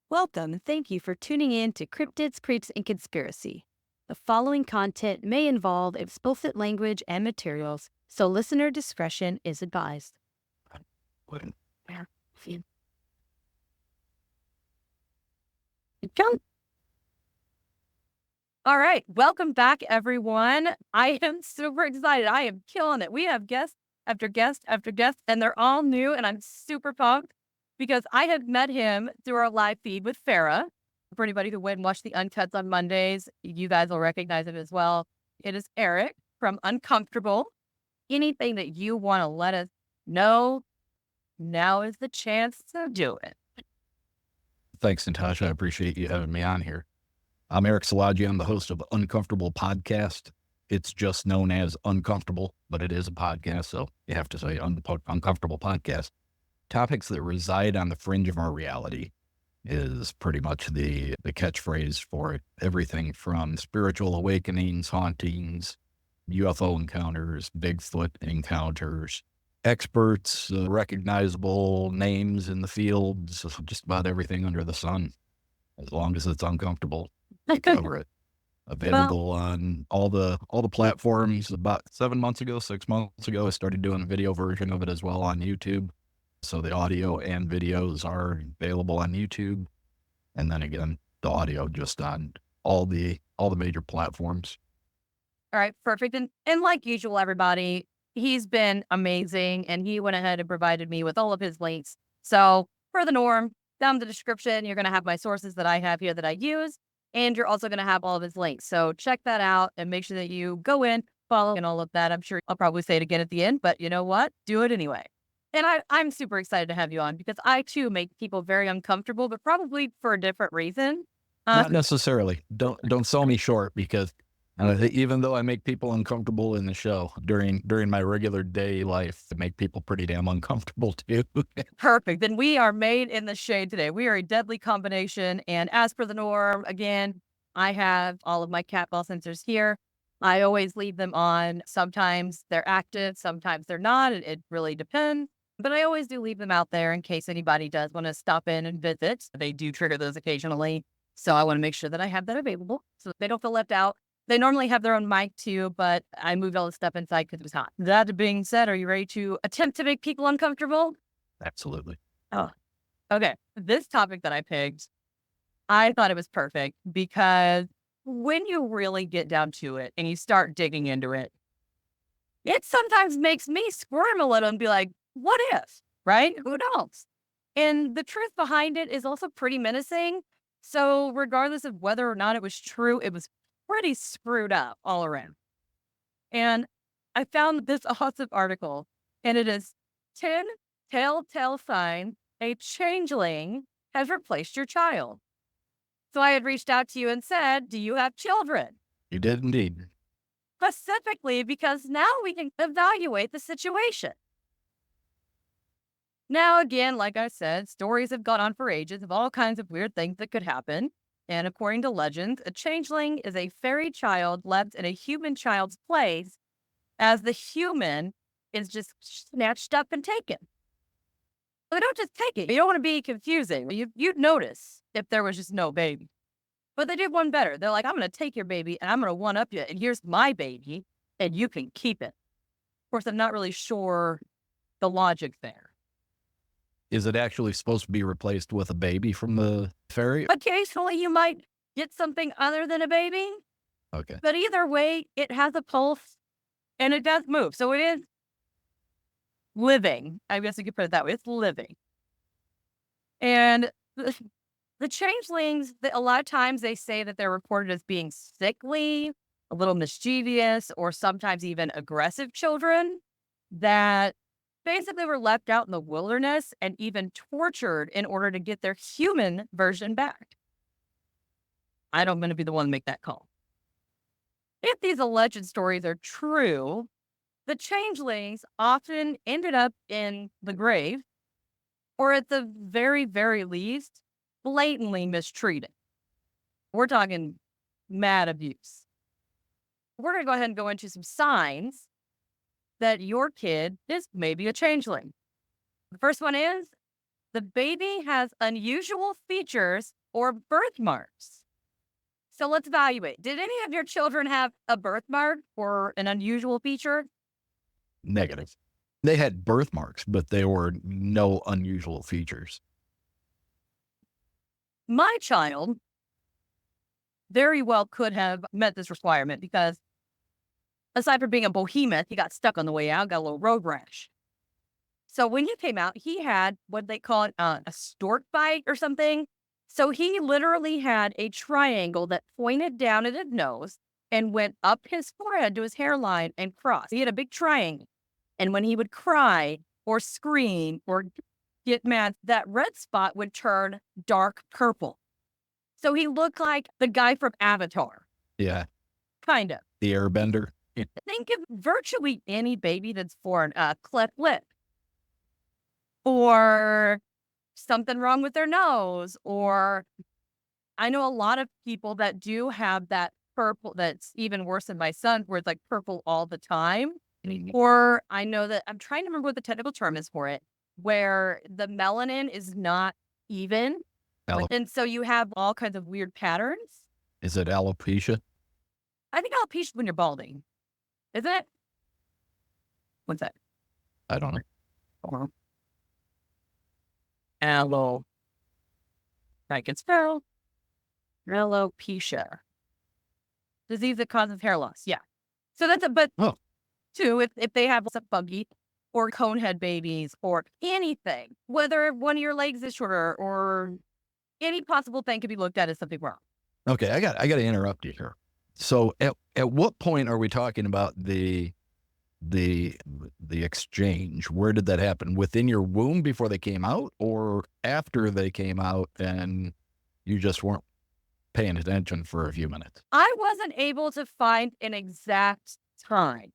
Welcome and thank you for tuning in to Cryptids, Creeps, and Conspiracy. The following content may involve explicit language and materials, so listener discretion is advised. All right, welcome back, everyone. I am super excited. I am killing it. We have guest after guest after guest, and they're all new, and I'm super pumped because I have met him through our live feed with Farah. For anybody who went and watched the Uncuts on Mondays, you guys will recognize him as well. It is Eric from Uncomfortable. Anything that you want to let us know, now is the chance to do it. Thanks, Natasha. I appreciate you having me on here. I'm Eric Szilagyi. I'm the host of Uncomfortable Podcast. It's just known as Uncomfortable, but it is a podcast, so you have to say Uncomfortable Podcast. Topics that reside on the fringe of our reality is pretty much the catchphrase for it. Everything from spiritual awakenings, hauntings, UFO encounters, Bigfoot encounters, experts, recognizable names in the fields, just about everything under the sun, as long as it's uncomfortable. Cover it. Available on all the platforms. About 6 months ago, I started doing a video version of it as well on YouTube. So the audio and videos are available on YouTube, and then again, the audio just on all the major platforms. All right, perfect. And like usual, everybody, he's been amazing, and he went ahead and provided me with all of his links. So for the norm, down in the description, you're going to have my sources that I have here that I use. And you're also going to have all of his links. So check that out and make sure that you go in, follow, and all of that. I'm sure I'll probably say it again at the end, but you know what? Do it anyway. And I'm super excited to have you on because I, too, make people very uncomfortable, but probably for a different reason. Not necessarily. Don't sell me short, because even though I make people uncomfortable in the show, during my regular day life, I make people pretty damn uncomfortable too. Perfect. Then we are made in the shade today. We are a deadly combination. And as per the norm, again, I have all of my cat ball sensors here. I always leave them on. Sometimes they're active, sometimes they're not. It really depends. But I always do leave them out there in case anybody does want to stop in and visit. They do trigger those occasionally. So I want to make sure that I have that available so they don't feel left out. They normally have their own mic too, but I moved all the stuff inside because it was hot. That being said, are you ready to attempt to make people uncomfortable? Absolutely. Oh, okay. This topic that I picked, I thought it was perfect because when you really get down to it and you start digging into it, it sometimes makes me squirm a little and be like, what if, right? Who knows? And the truth behind it is also pretty menacing. So regardless of whether or not it was true, it was pretty screwed up all around. And I found this awesome article, and it is 10 telltale signs a changeling has replaced your child. So I had reached out to you and said, do you have children? You did indeed. Specifically because now we can evaluate the situation. Now, again, like I said, stories have gone on for ages of all kinds of weird things that could happen. And according to legends, a changeling is a fairy child left in a human child's place as the human is just snatched up and taken. They don't just take it. You don't want to be confusing. You'd notice if there was just no baby. But they did one better. They're like, I'm going to take your baby and I'm going to one-up you. And here's my baby and you can keep it. Of course, I'm not really sure the logic there. Is it actually supposed to be replaced with a baby from the fairy? Occasionally, you might get something other than a baby. Okay. But either way, it has a pulse and it does move. So it is living. I guess you could put it that way. It's living. And the changelings, a lot of times they say that they're reported as being sickly, a little mischievous, or sometimes even aggressive children that basically were left out in the wilderness and even tortured in order to get their human version back. I'm going to be the one to make that call. If these alleged stories are true, the changelings often ended up in the grave, or at the very, very least, blatantly mistreated. We're talking mad abuse. We're going to go ahead and go into some signs that your kid is maybe a changeling. The first one is the baby has unusual features or birthmarks. So let's evaluate. Did any of your children have a birthmark or an unusual feature? Negative. They had birthmarks, but they were no unusual features. My child very well could have met this requirement because aside from being a behemoth, he got stuck on the way out, got a little road rash. So when he came out, he had what they call a stork bite or something. So he literally had a triangle that pointed down at his nose and went up his forehead to his hairline and crossed. He had a big triangle. And when he would cry or scream or get mad, that red spot would turn dark purple. So he looked like the guy from Avatar. Yeah. Kind of. The airbender. Think of virtually any baby that's born a cleft lip or something wrong with their nose. Or I know a lot of people that do have that purple that's even worse than my son, where it's like purple all the time. Or I know that I'm trying to remember what the technical term is for it, where the melanin is not even. And so you have all kinds of weird patterns. Is it alopecia? I think alopecia is when you're balding. Isn't it? What's that? I don't know. Aloe. I can spell. Alopecia. Disease that causes hair loss. Yeah. So that's too, if they have some buggy or conehead babies or anything, whether one of your legs is shorter or any possible thing could be looked at as something wrong. Okay, I got to interrupt you here. So at what point are we talking about the exchange? Where did that happen? Within your womb before they came out, or after they came out and you just weren't paying attention for a few minutes? I wasn't able to find an exact time.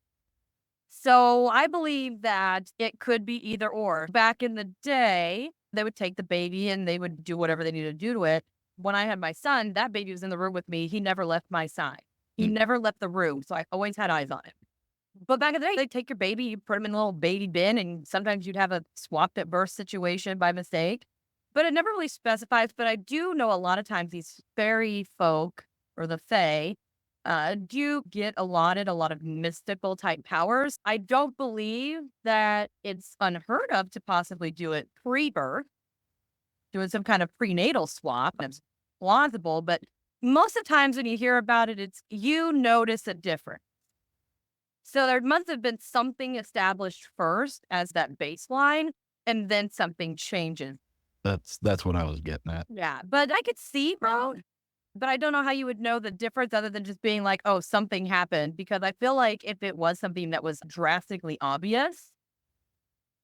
So I believe that it could be either or. Back in the day, they would take the baby and they would do whatever they needed to do to it. When I had my son, that baby was in the room with me. He never left my side. He never left the room. So I always had eyes on him. But back in the day, they'd take your baby, you put him in a little baby bin, and sometimes you'd have a swapped at birth situation by mistake. But it never really specifies. But I do know a lot of times these fairy folk or the fae do get allotted a lot of mystical type powers. I don't believe that it's unheard of to possibly do it pre-birth, doing some kind of prenatal swap. It's plausible, but most of the times when you hear about it, it's you notice a difference. So there must have been something established first as that baseline, and then something changes. That's what I was getting at. Yeah, but I could see, bro. But I don't know how you would know the difference other than just being like, oh, something happened. Because I feel like if it was something that was drastically obvious,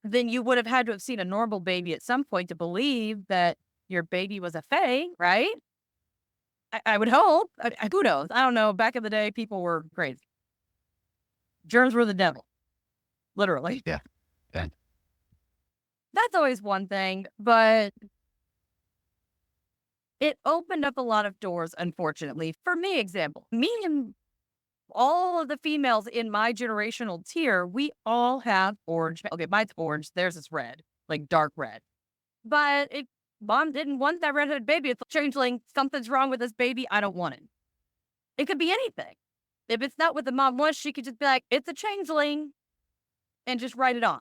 then you would have had to have seen a normal baby at some point to believe that your baby was a fae, right? I would hope. Who knows? I don't know. Back in the day, people were crazy. Germs were the devil. Literally. Yeah. That's always one thing, but it opened up a lot of doors, unfortunately. For me, example, me and all of the females in my generational tier, we all have orange. Okay, mine's orange. Theirs is red, like dark red. But mom didn't want that redheaded baby. It's changeling. Something's wrong with this baby. I don't want it. It could be anything. If it's not what the mom wants, she could just be like, it's a changeling and just write it on.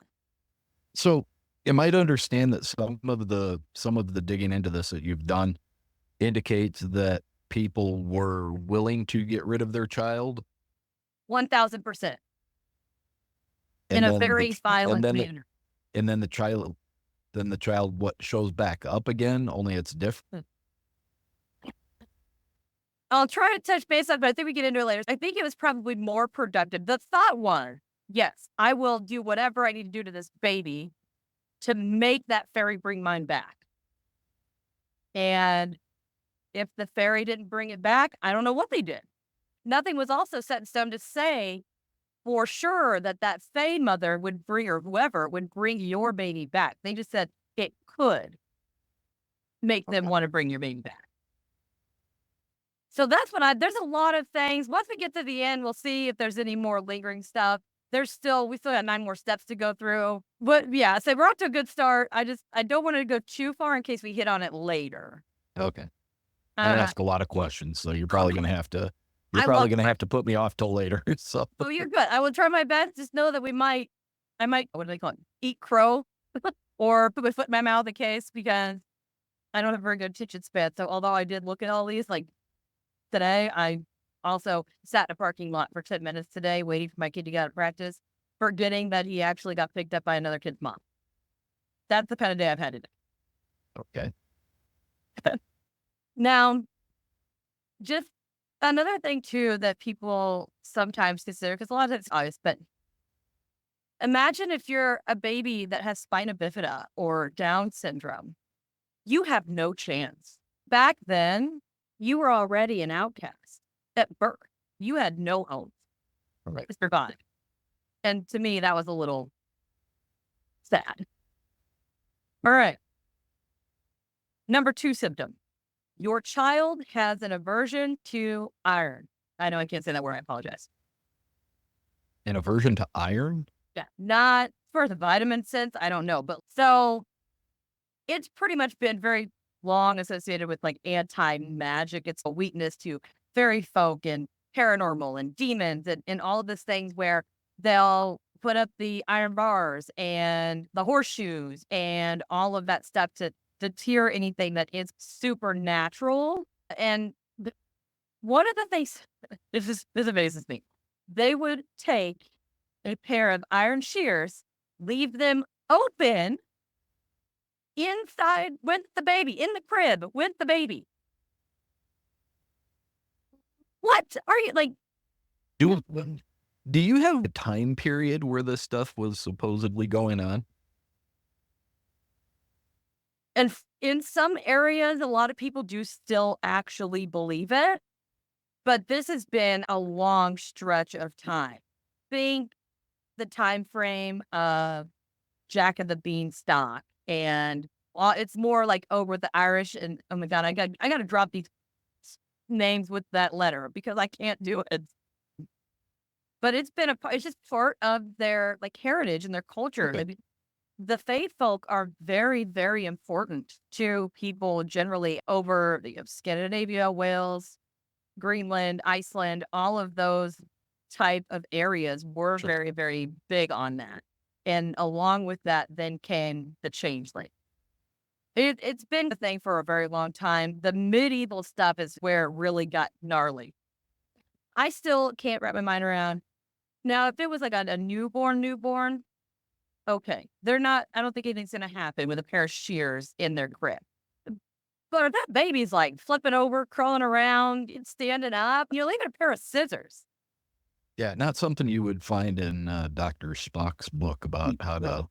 So am I to understand that some of the digging into this that you've done indicates that people were willing to get rid of their child? 1,000%. In a very violent manner. And then the child what shows back up again, only it's different. I'll try to touch base on it, but I think we get into it later. I think it was probably more productive. The thought was, yes, I will do whatever I need to do to this baby to make that fairy bring mine back. And if the fairy didn't bring it back, I don't know what they did. Nothing was also set in stone to say for sure that that fae mother would bring, or whoever would bring your baby back. They just said it could make them want to bring your baby back. So that's there's a lot of things. Once we get to the end, we'll see if there's any more lingering stuff. we still got 9 more steps to go through. But yeah, so we're off to a good start. I don't want to go too far in case we hit on it later. Okay. I Uh, ask a lot of questions, so you're probably going to have to, I love, put me off till later. So, oh, you're good. I will try my best. Just know that I might, what do they call it? Eat crow or put my foot in my mouth in case, because I don't have very good attention span. So although I did look at all these, like today, I also sat in a parking lot for 10 minutes today waiting for my kid to get out of practice, forgetting that he actually got picked up by another kid's mom. That's the kind of day I've had today. okay. Now, just another thing too that people sometimes consider, because a lot of times it's obvious, but imagine if you're a baby that has spina bifida or Down syndrome. You have no chance. Back then, you were already an outcast at birth. You had no home All right. to survive. And to me, that was a little sad. All right. Number 2 symptom. Your child has an aversion to iron. I know I can't say that word. I apologize. An aversion to iron? Yeah. Not for the vitamin sense. I don't know. But so it's pretty much been very long associated with like anti-magic. It's a weakness to fairy folk and paranormal and demons and all of these things where they'll put up the iron bars and the horseshoes and all of that stuff to deter anything that is supernatural. And one of the things, this amazes me. They would take a pair of iron shears, leave them open inside with the baby, in the crib with the baby. What are you like? Do you have a time period where this stuff was supposedly going on? And in some areas, a lot of people do still actually believe it, but this has been a long stretch of time. Think the time frame of Jack and the Beanstalk, and it's more like over the Irish. And oh my God, I got to drop these names with that letter because I can't do it. But it's just part of their like heritage and their culture. Okay. I mean, the faith folk are very, very important to people generally over Scandinavia, Wales, Greenland, Iceland, all of those type of areas were Sure. very, very big on that. And along with that, then came the changeling. It's been a thing for a very long time. The medieval stuff is where it really got gnarly. I still can't wrap my mind around. Now, if it was like a newborn, okay. I don't think anything's going to happen with a pair of shears in their grip. But if that baby's like flipping over, crawling around, standing up, you're leaving a pair of scissors. Yeah, not something you would find in Dr. Spock's book about how to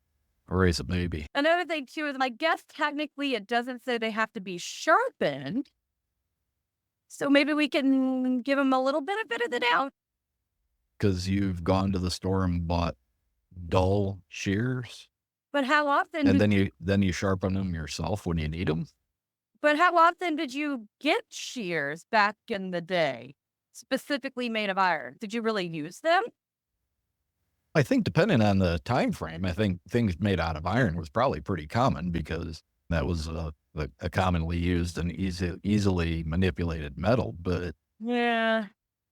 raise a baby. Another thing too is I guess technically it doesn't say they have to be sharpened. So maybe we can give them a little bit of the doubt. Because you've gone to the store and bought dull shears, But how often and then you sharpen them yourself when you need them. But how often did you get shears back in the day, specifically made of iron? Did you really use them? I think depending on the time frame, I think things made out of iron was probably pretty common because that was a commonly used and easily manipulated metal. But Yeah.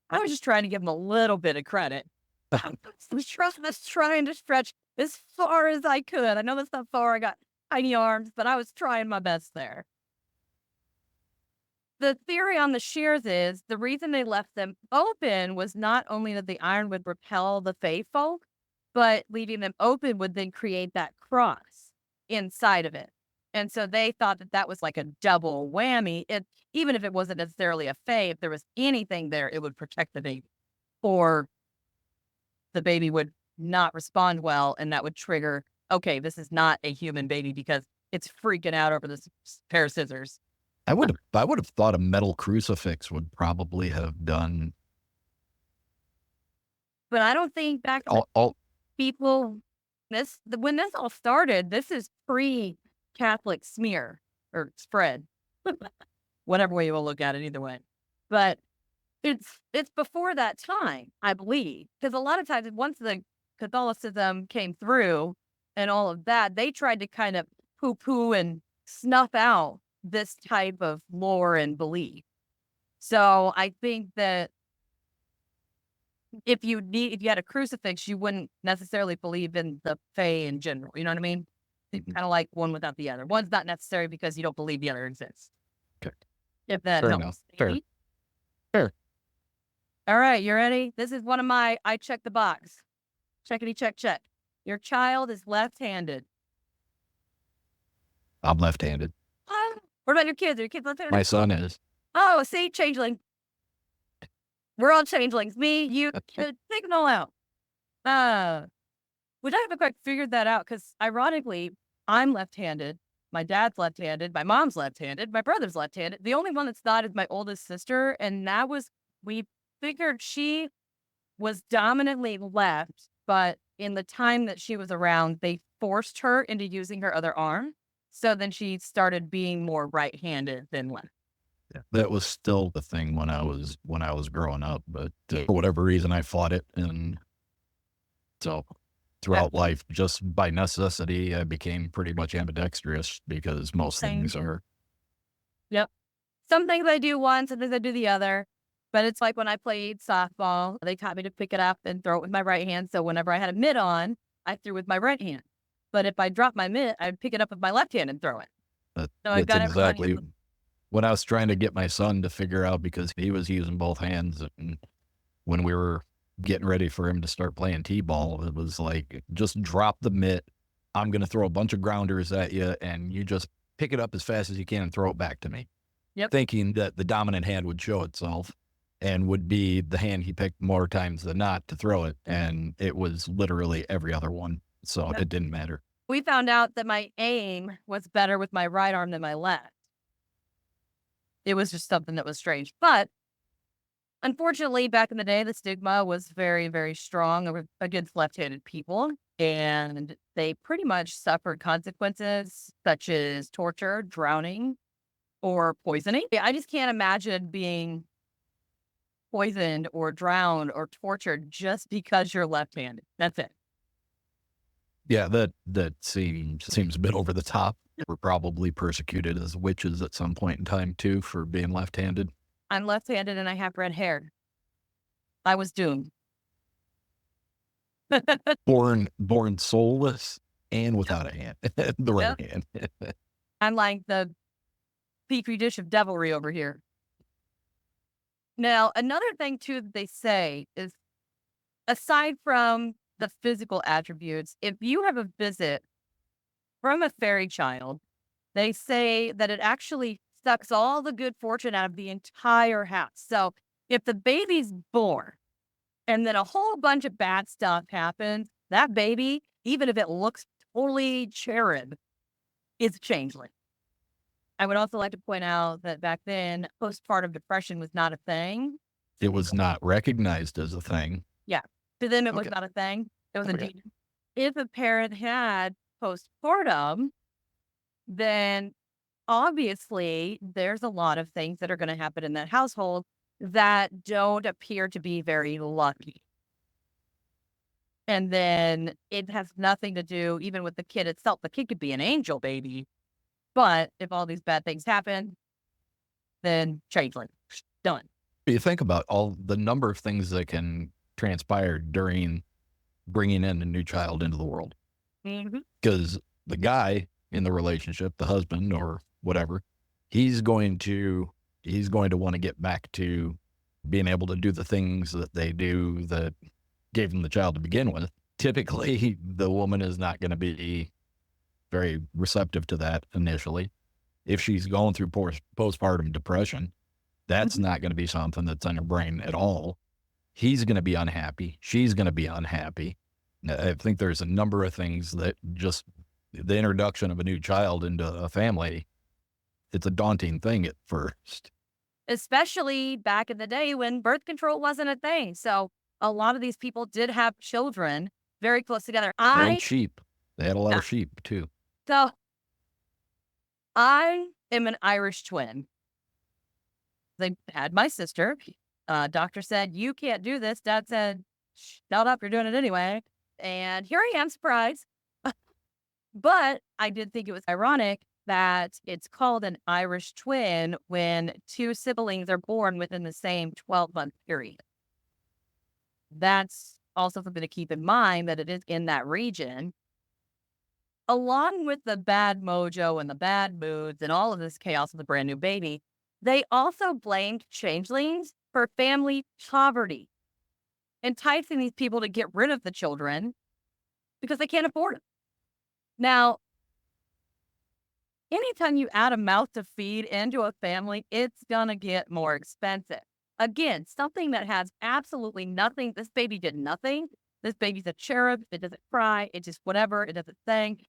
I was just trying to give them a little bit of credit. I was trying to stretch as far as I could. I know that's not far. I got tiny arms, but I was trying my best there. The theory on the shears is the reason they left them open was not only that the iron would repel the fae folk, but leaving them open would then create that cross inside of it. And so they thought that that was like a double whammy. Even if it wasn't necessarily a fae, if there was anything there, it would protect the baby. Or the baby would not respond well, and that would trigger, okay, this is not a human baby because it's freaking out over this pair of scissors. I would have thought a metal crucifix would probably have done. But I don't think back people, when this all started, this is pre-Catholic smear or spread, whatever way you will look at it, either way. But it's before that time, I believe, because a lot of times once the Catholicism came through and all of that, they tried to kind of poo-poo and snuff out this type of lore and belief. So I think that if you had a crucifix, you wouldn't necessarily believe in the fae in general. You know what I mean? It's Mhm. kind of like one without the other. One's not necessary because you don't believe the other exists. Okay. If that Fair helps. enough. Fair. Fair. All right, you ready? This is one of my I check the box. Checkity check check. Your child is left-handed. I'm left-handed. What about your kids? Are your kids left-handed? My son is. Oh, see, changeling. We're all changelings. Me, you, take them all out. Which I haven't quite figured that out because, ironically, I'm left-handed. My dad's left-handed. My mom's left-handed. My brother's left-handed. The only one that's not is my oldest sister, and that was we figured she was dominantly left, but in the time that she was around, they forced her into using her other arm. So then she started being more right-handed than left. Yeah, that was still the thing when I was growing up, but for whatever reason, I fought it, and so throughout life, just by necessity, I became pretty much ambidextrous because most Same. things are. Yep. Some things I do one, some things I do the other. But it's like when I played softball, they taught me to pick it up and throw it with my right hand. So whenever I had a mitt on, I threw with my right hand. But if I dropped my mitt, I'd pick it up with my left hand and throw it. So I've That's got exactly when I was trying to get my son to figure out, because he was using both hands, and when we were getting ready for him to start playing t-ball, it was like, just drop the mitt. I'm going to throw a bunch of grounders at you, and you just pick it up as fast as you can and throw it back to me. Yep. Thinking that the dominant hand would show itself and would be the hand he picked more times than not to throw it. And it was literally every other one. So it didn't matter. We found out that my aim was better with my right arm than my left. It was just something that was strange. But unfortunately, back in the day, the stigma was very, very strong against left-handed people. And they pretty much suffered consequences such as torture, drowning, or poisoning. I just can't imagine being poisoned or drowned or tortured just because you're left-handed. That's it. Yeah, that seems a bit over the top. We're probably persecuted as witches at some point in time too for being left-handed. I'm left-handed and I have red hair. I was doomed. Born soulless and without a hand, the right hand. I'm like the petri dish of devilry over here. Now, another thing too that they say is, aside from the physical attributes, if you have a visit from a fairy child, they say that it actually sucks all the good fortune out of the entire house. So if the baby's born and then a whole bunch of bad stuff happens, that baby, even if it looks totally cherub, is a changeling. I would also like to point out that back then, postpartum depression was not a thing. It was not recognized as a thing. Yeah. To them, it was not a thing. It was a demon. If a parent had postpartum, then obviously there's a lot of things that are going to happen in that household that don't appear to be very lucky. And then it has nothing to do even with the kid itself. The kid could be an angel baby, but if all these bad things happen, then changeling, done. You think about all the number of things that can transpire during bringing in a new child into the world. Because the guy in the relationship, the husband or whatever, he's going to want to get back to being able to do the things that they do that gave him the child to begin with. Typically, the woman is not going to be very receptive to that initially. If she's going through postpartum depression, that's not going to be something that's on her brain at all. He's going to be unhappy. She's going to be unhappy. I think there's a number of things that just the introduction of a new child into a family, it's a daunting thing at first. Especially back in the day when birth control wasn't a thing. So a lot of these people did have children very close together. And sheep. They had a lot of sheep too. So I am an Irish twin. They had my sister. Doctor said, you can't do this. Dad said, shut up, you're doing it anyway. And here I am, surprised. But I did think it was ironic that it's called an Irish twin when two siblings are born within the same 12-month period. That's also something to keep in mind, that it is in that region. Along with the bad mojo and the bad moods and all of this chaos of the brand new baby, they also blamed changelings for family poverty, enticing these people to get rid of the children because they can't afford them. Now, anytime you add a mouth to feed into a family, it's going to get more expensive. Again, something that has absolutely nothing. This baby did nothing. This baby's a cherub. It doesn't cry. It just whatever. It doesn't sing.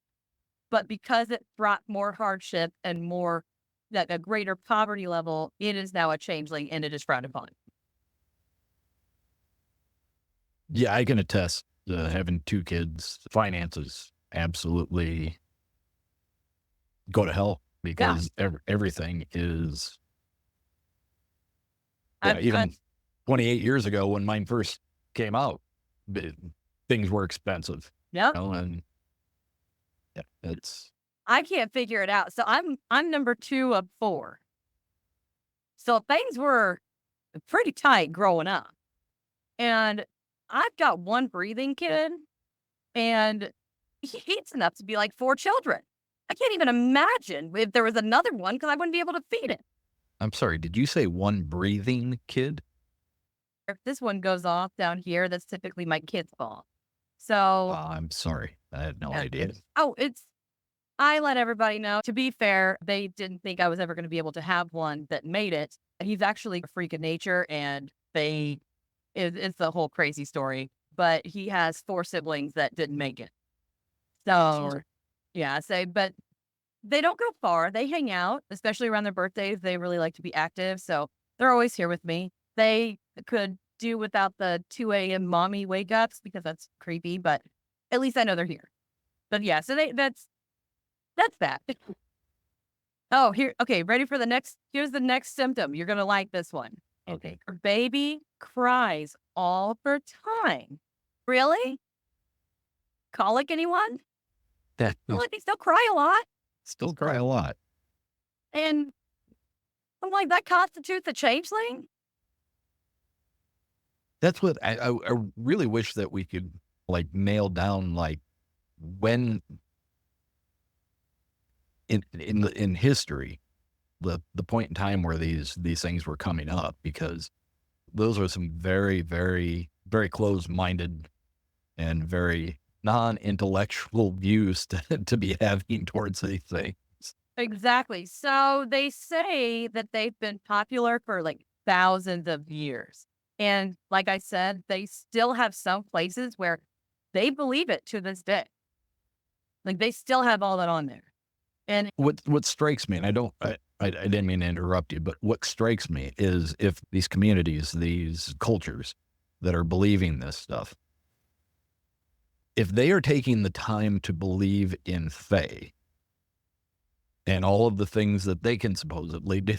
But because it brought more hardship and more, like, a greater poverty level, it is now a changeling and it is frowned upon. Yeah, I can attest to having 2 kids. Finances absolutely go to hell because everything is. Yeah, even 28 years ago when mine first came out, things were expensive. Yep. And yeah, it's. I can't figure it out. So I'm number 2 of 4. So things were pretty tight growing up. And I've got one breathing kid, and he eats enough to be like 4 children. I can't even imagine if there was another one because I wouldn't be able to feed it. I'm sorry, did you say one breathing kid? If this one goes off down here, that's typically my kid's fault. So, I'm sorry. I had no yeah. idea. I let everybody know. To be fair, they didn't think I was ever going to be able to have one that made it. He's actually a freak of nature, and it's a whole crazy story. But he has 4 siblings that didn't make it. So, yeah, but they don't go far. They hang out, especially around their birthdays. They really like to be active. So they're always here with me. They could do without the 2 a.m. mommy wake ups because that's creepy, but at least I know they're here. But yeah, so that's that. Oh, okay, ready for here's the next symptom. You're going to like this one. Okay. Your baby cries all the time. Really? Colic, anyone? That Well, they still cry a lot. still cry a lot. And I'm like, that constitutes a changeling? That's what I really wish that we could like nail down, like when in history, the point in time where these things were coming up, because those are some very, very, very closed-minded and very non-intellectual views to be having towards these things. Exactly. So they say that they've been popular for like thousands of years. And like I said, they still have some places where they believe it to this day. Like they still have all that on there. And What strikes me, and I didn't mean to interrupt you, but what strikes me is if these communities, these cultures that are believing this stuff, if they are taking the time to believe in Fae and all of the things that they can supposedly do,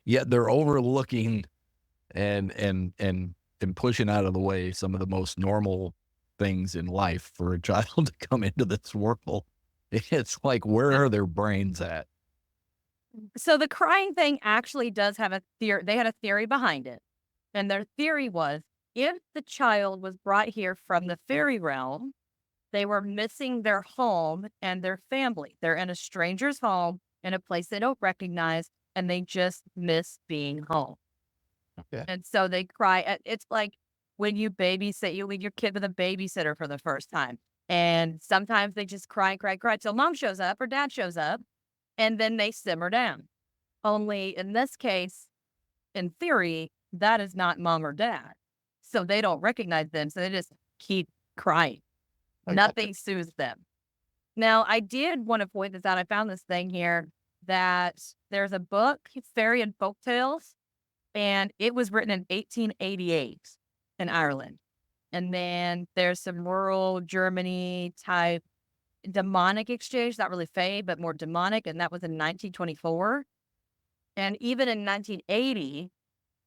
yet they're overlooking and pushing out of the way some of the most normal things in life for a child to come into this world. It's like, where are their brains at? so the crying thing actually does have a theory. They had a theory behind it. And their theory was if the child was brought here from the fairy realm, they were missing their home and their family. They're in a stranger's home in a place they don't recognize, and they just miss being home. Okay. And so they cry. It's like when you babysit, you leave your kid with a babysitter for the first time. And sometimes they just cry and cry and cry till mom shows up or dad shows up, and then they simmer down. Only in this case, in theory, that is not mom or dad. So they don't recognize them. So they just keep crying. Okay. Nothing soothes them. Now, I did want to point this out. I found this thing here that there's a book, Fairy and Folktales, and it was written in 1888 in Ireland. And then there's some rural Germany type demonic exchange, not really fae, but more demonic. And that was in 1924. And even in 1980,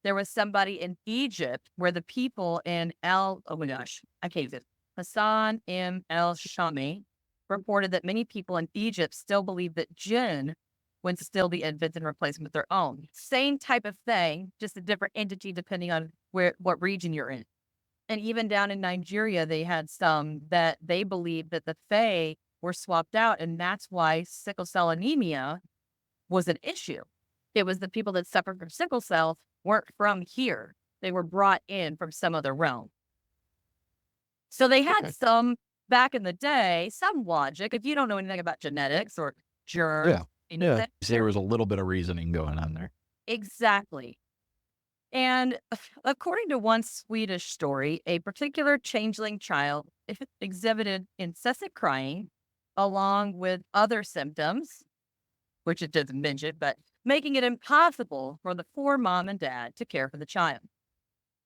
there was somebody in Egypt where the people in oh my gosh, I can't even. Hassan M. el-Shami, reported that many people in Egypt still believe that jinn would still be infants and replace them with their own. Same type of thing, just a different entity depending on what region you're in. And even down in Nigeria, they had some that they believed that the Fae were swapped out, and that's why sickle cell anemia was an issue. It was the people that suffered from sickle cell weren't from here. They were brought in from some other realm. So they had some, back in the day, some logic. If you don't know anything about genetics or germs, yeah, there was a little bit of reasoning going on there. Exactly. And according to one Swedish story, a particular changeling child exhibited incessant crying along with other symptoms, which it doesn't mention, but making it impossible for the poor mom and dad to care for the child.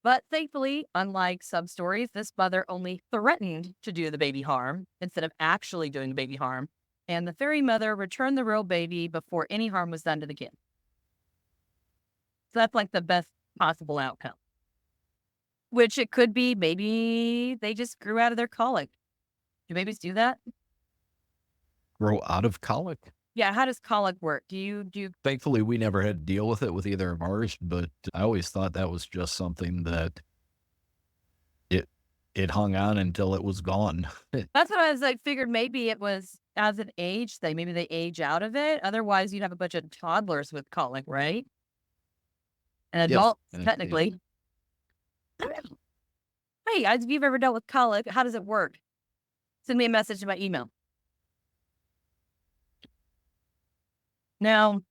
But thankfully, unlike some stories, this mother only threatened to do the baby harm instead of actually doing the baby harm. And the fairy mother returned the real baby before any harm was done to the kid. So that's like the best possible outcome. Which it could be maybe they just grew out of their colic. Do babies do that? Grow out of colic? Yeah, how does colic work? Do you Thankfully, we never had to deal with it with either of ours, but I always thought that was just something that it hung on until it was gone. That's what I was like, figured maybe it was as an age thing. Maybe they age out of it. Otherwise, you'd have a bunch of toddlers with colic, right? And adults, technically. Hey, guys, if you've ever dealt with colic, how does it work? Send me a message to my email. Now,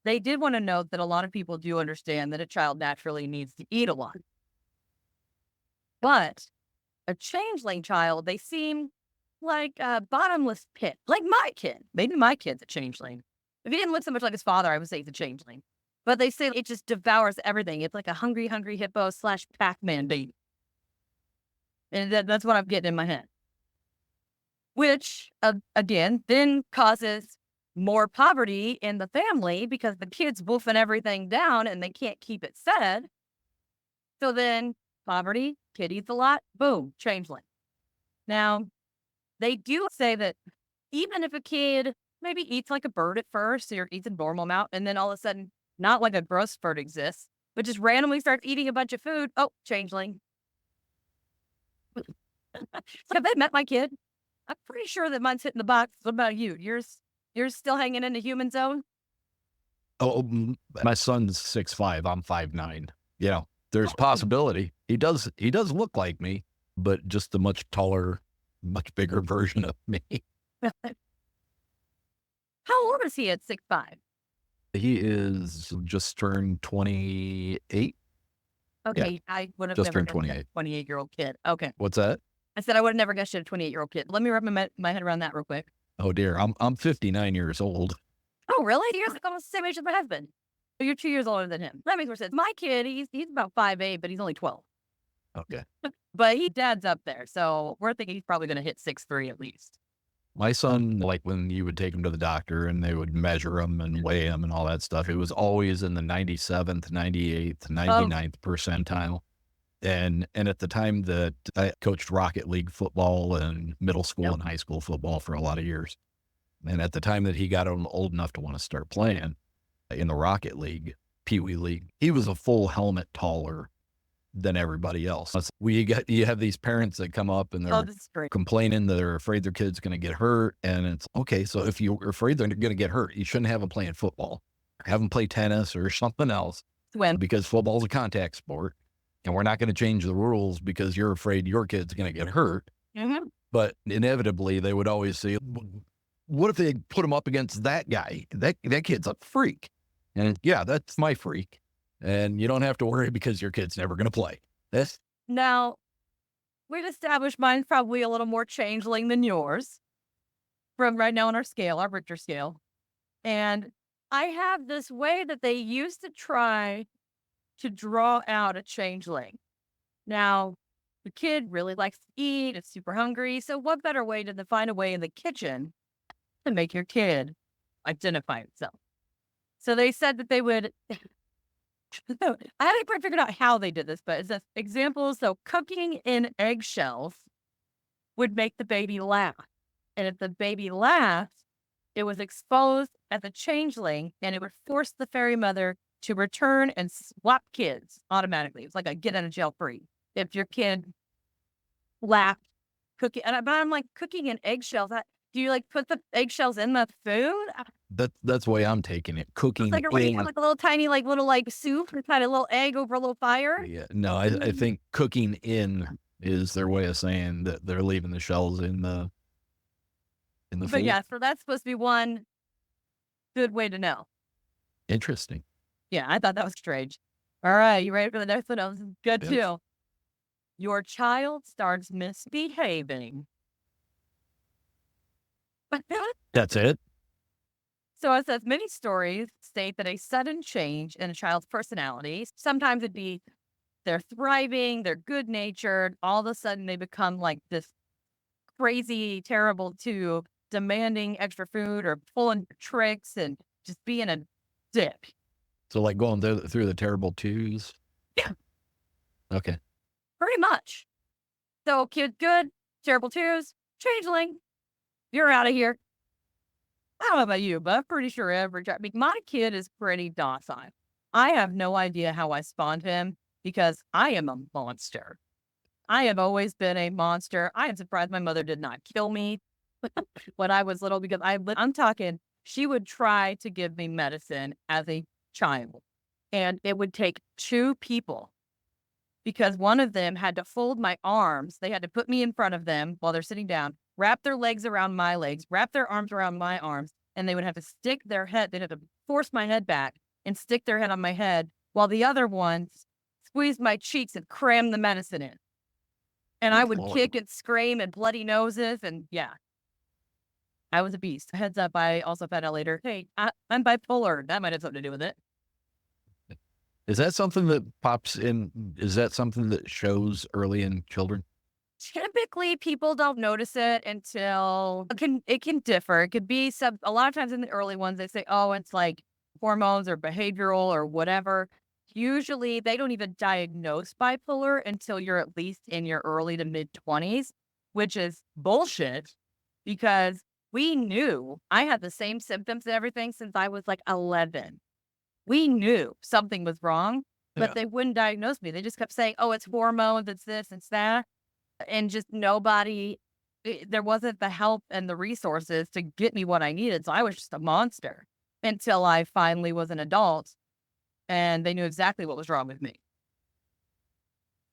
they did want to note that a lot of people do understand that a child naturally needs to eat a lot. But a changeling child, they seem like a bottomless pit, like my kid. Maybe my kid's a changeling. If he didn't look so much like his father, I would say he's a changeling. But they say it just devours everything. It's like a hungry hippo / Pac-Man baby. And that's what I'm getting in my head. Which, again, then causes more poverty in the family because the kid's wolfing everything down and they can't keep it said. So then poverty, kid eats a lot, boom, changeling. Now, they do say that even if a kid maybe eats like a bird at first, or eats a normal amount, and then all of a sudden, not like a gross bird exists, but just randomly starts eating a bunch of food, oh, changeling. Have they met my kid? I'm pretty sure that mine's hitting the box. What about you? You're still hanging in the human zone? Oh, my son's 6'5", I'm 5'9". You know, there's possibility. He does look like me, but just a much taller, much bigger version of me. How old is he at 6'5"? He is just turned 28. Okay, Yeah, I would have just never turned guessed 28. a 28-year-old kid. Okay. What's that? I said I would have never guessed you had a 28-year-old kid. Let me wrap my head around that real quick. Oh dear, I'm 59 years old. Oh, really? You're like almost the same age as my husband. So you're 2 years older than him. That makes more sense. My kid, he's about 5'8", but he's only 12. Okay. But dad's up there, so we're thinking he's probably going to hit 6'3" at least. My son, like when you would take him to the doctor and they would measure him and weigh him and all that stuff, it was always in the 97th, 98th, 99th percentile. And at the time that I coached Rocket League football and middle school and high school football for a lot of years. And at the time that he got old enough to want to start playing in the Rocket League, Pee Wee League, he was a full helmet taller than everybody else. You have these parents that come up and they're complaining that they're afraid their kid's going to get hurt. And it's okay. So if you're afraid they're going to get hurt, you shouldn't have them playing football. Have them play tennis or something else. Swim. Because football's a contact sport. And we're not going to change the rules because you're afraid your kid's going to get hurt. Mm-hmm. But inevitably, they would always say, what if they put him up against that guy? That kid's a freak. And yeah, that's my freak. And you don't have to worry because your kid's never going to play. Now, we've established mine's probably a little more changeling than yours from right now on our scale, our Richter scale. And I have this way that they used to try to draw out a changeling. Now, the kid really likes to eat. It's super hungry. So what better way to find a way in the kitchen to make your kid identify itself? So they said that they would... I haven't quite figured out how they did this, but it's just examples. So cooking in eggshells would make the baby laugh. And if the baby laughed, it was exposed as a changeling, and it would force the fairy mother to return and swap kids automatically. It's like a get out of jail free. If your kid laughed, cooking, but I'm like, cooking in eggshells. Do you like put the eggshells in the food? That's the way I'm taking it. It's Cooking like, are you in. have like a little tiny, like little like soup, or kind of little egg over a little fire? Yeah, no, I think cooking in is their way of saying that they're leaving the shells in the But food. yeah, so that's supposed to be one good way to know. Interesting. Yeah, I thought that was strange. All right, you ready for the next one? That was good Yes. too. Your child starts misbehaving. That's it. So it says many stories state that a sudden change in a child's personality, sometimes it'd be they're thriving, they're good natured, all of a sudden they become like this crazy, terrible to demanding extra food or pulling tricks and just being a dick. So like going through the terrible twos. Yeah. Okay. Pretty much. So kid good, terrible twos, changeling, you're out of here. I don't know about you, but I'm pretty sure my kid is pretty docile. I have no idea how I spawned him because I am a monster. I have always been a monster. I am surprised my mother did not kill me when I was little because I'm talking, she would try to give me medicine as a child. And it would take 2 people because one of them had to fold my arms. They had to put me in front of them while they're sitting down, wrap their legs around my legs, wrap their arms around my arms, and they would have to stick their head. They'd have to force my head back and stick their head on my head while the other ones squeezed my cheeks and crammed the medicine in. And I would kick and scream and bloody noses. And yeah, I was a beast. Heads up, I also found out later, hey, I'm bipolar. That might have something to do with it. Is that something that pops in? Is that something that shows early in children? Typically, people don't notice it until it can differ. It could be a lot of times in the early ones, they say, oh, it's like hormones or behavioral or whatever. Usually, they don't even diagnose bipolar until you're at least in your early to mid 20s, which is bullshit because we knew I had the same symptoms and everything since I was like 11. We knew something was wrong, but they wouldn't diagnose me. They just kept saying, oh, it's hormones, it's this, it's that. And just there wasn't the help and the resources to get me what I needed. So I was just a monster until I finally was an adult and they knew exactly what was wrong with me.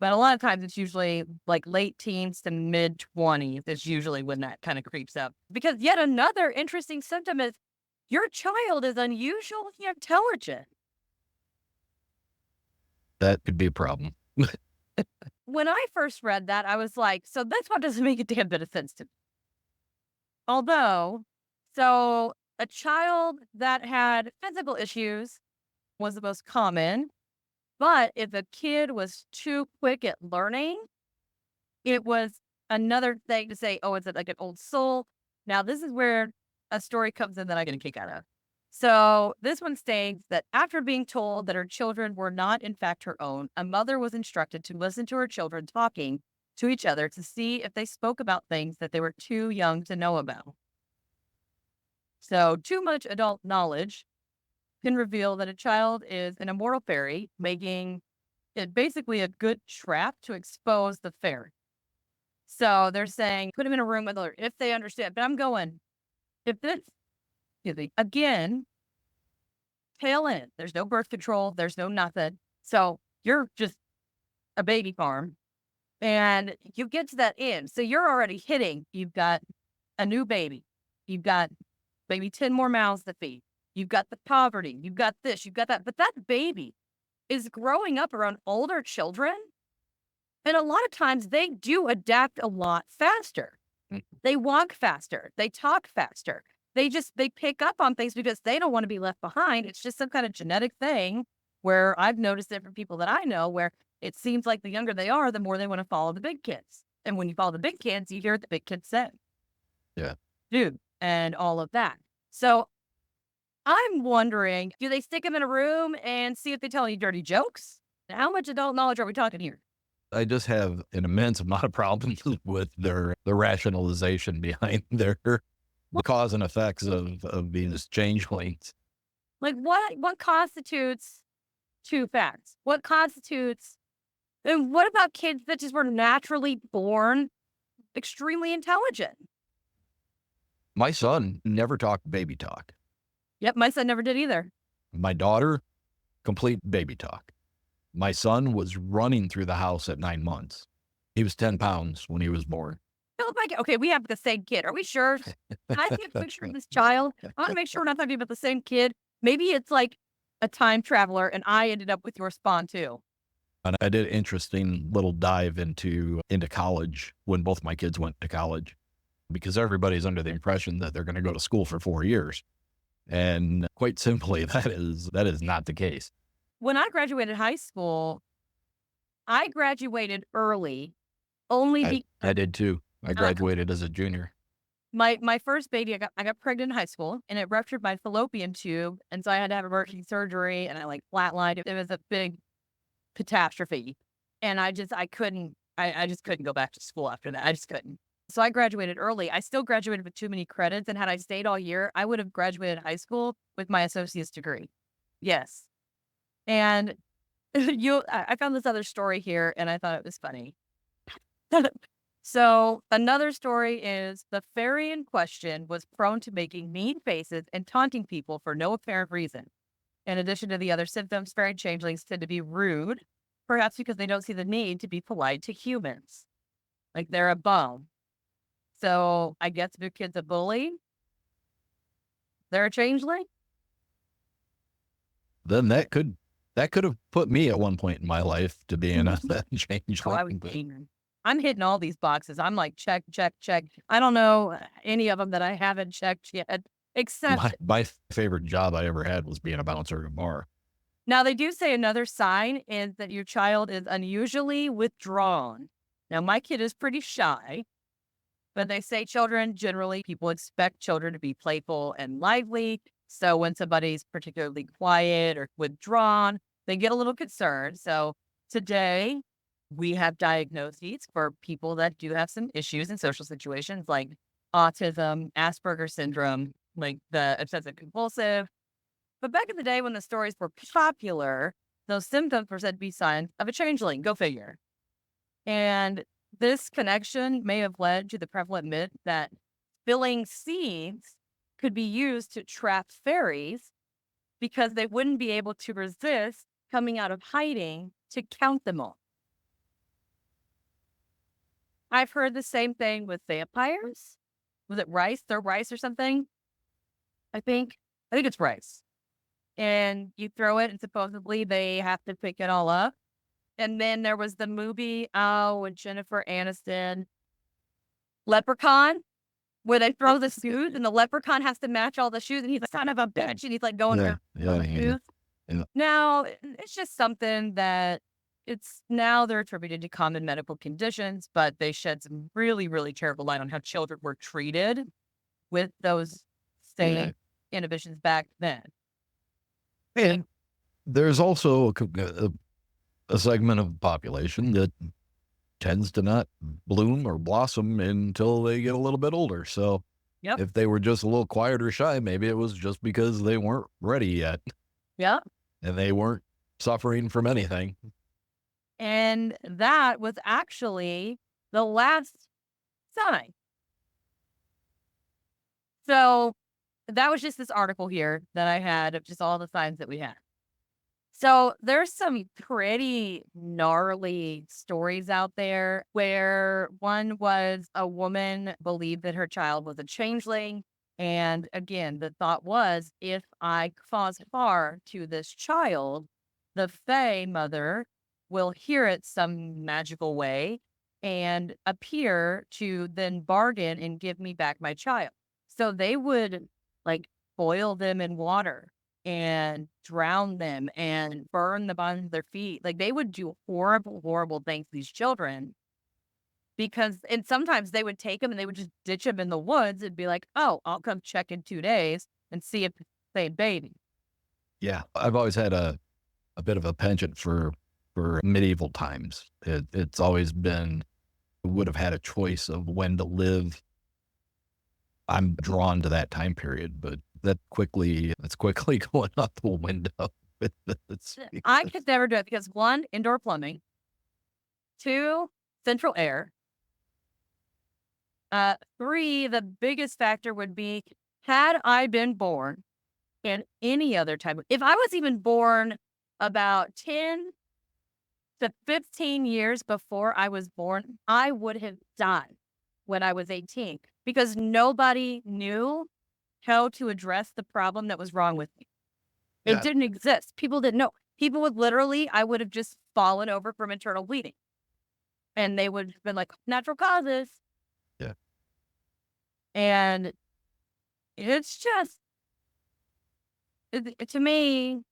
But a lot of times it's usually like late teens to mid 20s is usually when that kind of creeps up. Because yet another interesting symptom is your child is unusually intelligent. That could be a problem. When I first read that, I was like, so that's what doesn't make a damn bit of sense to me. Although, so a child that had physical issues was the most common, but if a kid was too quick at learning, it was another thing to say, oh, it's like an old soul. Now, this is where a story comes in that I get a kick out of. So this one states that after being told that her children were not in fact her own, a mother was instructed to listen to her children talking to each other to see if they spoke about things that they were too young to know about. So too much adult knowledge can reveal that a child is an immortal fairy, making it basically a good trap to expose the fairy. So they're saying, put them in a room with her if they understand. But I'm going, if this, again, tail end, there's no birth control, there's no nothing. So you're just a baby farm and you get to that end. So you're already hitting, you've got a new baby. You've got maybe 10 more mouths to feed. You've got the poverty. You've got this, you've got that. But that baby is growing up around older children. And a lot of times they do adapt a lot faster. They walk faster. They talk faster. They pick up on things because they don't want to be left behind. It's just some kind of genetic thing where I've noticed it from people that I know where it seems like the younger they are, the more they want to follow the big kids. And when you follow the big kids, you hear what the big kids say. Yeah. Dude, and all of that. So I'm wondering, do they stick them in a room and see if they tell any dirty jokes? How much adult knowledge are we talking here? I just have an immense amount of problems with the rationalization behind the cause and effects of these changelings. Like what constitutes two facts? What constitutes and what about kids that just were naturally born extremely intelligent? My son never talked baby talk. Yep, my son never did either. My daughter, complete baby talk. My son was running through the house at 9 months. He was 10 pounds when he was born. Philip, okay, we have the same kid. Are we sure? Can I see a picture of this child? I want to make sure we're not talking about the same kid. Maybe it's like a time traveler and I ended up with your spawn too. And I did an interesting little dive into college when both my kids went to college, because everybody's under the impression that they're going to go to school for 4 years. And quite simply, that is not the case. When I graduated high school, I graduated early only I did too. I graduated as a junior. My first baby, I got pregnant in high school and it ruptured my fallopian tube. And so I had to have emergency surgery and I like flatlined. It was a big catastrophe. And I just couldn't go back to school after that. I just couldn't. So I graduated early. I still graduated with too many credits. And had I stayed all year, I would have graduated high school with my associate's degree. Yes. And I found this other story here and I thought it was funny. So another story is the fairy in question was prone to making mean faces and taunting people for no apparent reason. In addition to the other symptoms, fairy changelings tend to be rude, perhaps because they don't see the need to be polite to humans. Like they're a bum. So I guess if your kid's a bully, they're a changeling. Then that could have put me at one point in my life to being a changeling. Oh, I was angry. I'm hitting all these boxes. I'm like, check, check, check. I don't know any of them that I haven't checked yet, except my favorite job I ever had was being a bouncer at a bar. Now, they do say another sign is that your child is unusually withdrawn. Now, my kid is pretty shy, but they say people expect children to be playful and lively. So when somebody's particularly quiet or withdrawn, they get a little concerned. So today, we have diagnoses for people that do have some issues in social situations like autism, Asperger's syndrome, like the obsessive compulsive. But back in the day when the stories were popular, those symptoms were said to be signs of a changeling. Go figure. And this connection may have led to the prevalent myth that filling seeds could be used to trap fairies because they wouldn't be able to resist coming out of hiding to count them all. I've heard the same thing with vampires. Was it rice? They're rice or something? I think it's rice. And you throw it and supposedly they have to pick it all up. And then there was the movie, with Jennifer Aniston, Leprechaun, where they throw the shoes and the leprechaun has to match all the shoes and he's like, son of a bitch. And he's like going through shoes. Yeah. Now, it's just something that now they're attributed to common medical conditions, but they shed some really, really terrible light on how children were treated with those same inhibitions back then. And there's also a segment of the population that tends to not bloom or blossom until they get a little bit older. So if they were just a little quiet or shy, maybe it was just because they weren't ready yet. Yeah. And they weren't suffering from anything. And that was actually the last sign. So that was just this article here that I had of just all the signs that we had. So there's some pretty gnarly stories out there where one was a woman believed that her child was a changeling. And again, the thought was, if I cause harm to this child, the Fae mother will hear it some magical way and appear to then bargain and give me back my child. So they would like boil them in water and drown them and burn the bottoms of their feet. Like they would do horrible, horrible things to these children and sometimes they would take them and they would just ditch them in the woods and be like, oh, I'll come check in 2 days and see if it's the same baby. Yeah. I've always had a bit of a penchant for for medieval times. It's always been, would have had a choice of when to live. I'm drawn to that time period, but it's quickly going out the window. I could never do it because 1, indoor plumbing, 2, central air, 3, the biggest factor would be, had I been born in any other time, if I was even born about 10 to 15 years before I was born, I would have died when I was 18 because nobody knew how to address the problem that was wrong with me. It Yeah. didn't exist. People didn't know. People would literally, I would have just fallen over from internal bleeding. And they would have been like, natural causes. Yeah. And it's just, to me,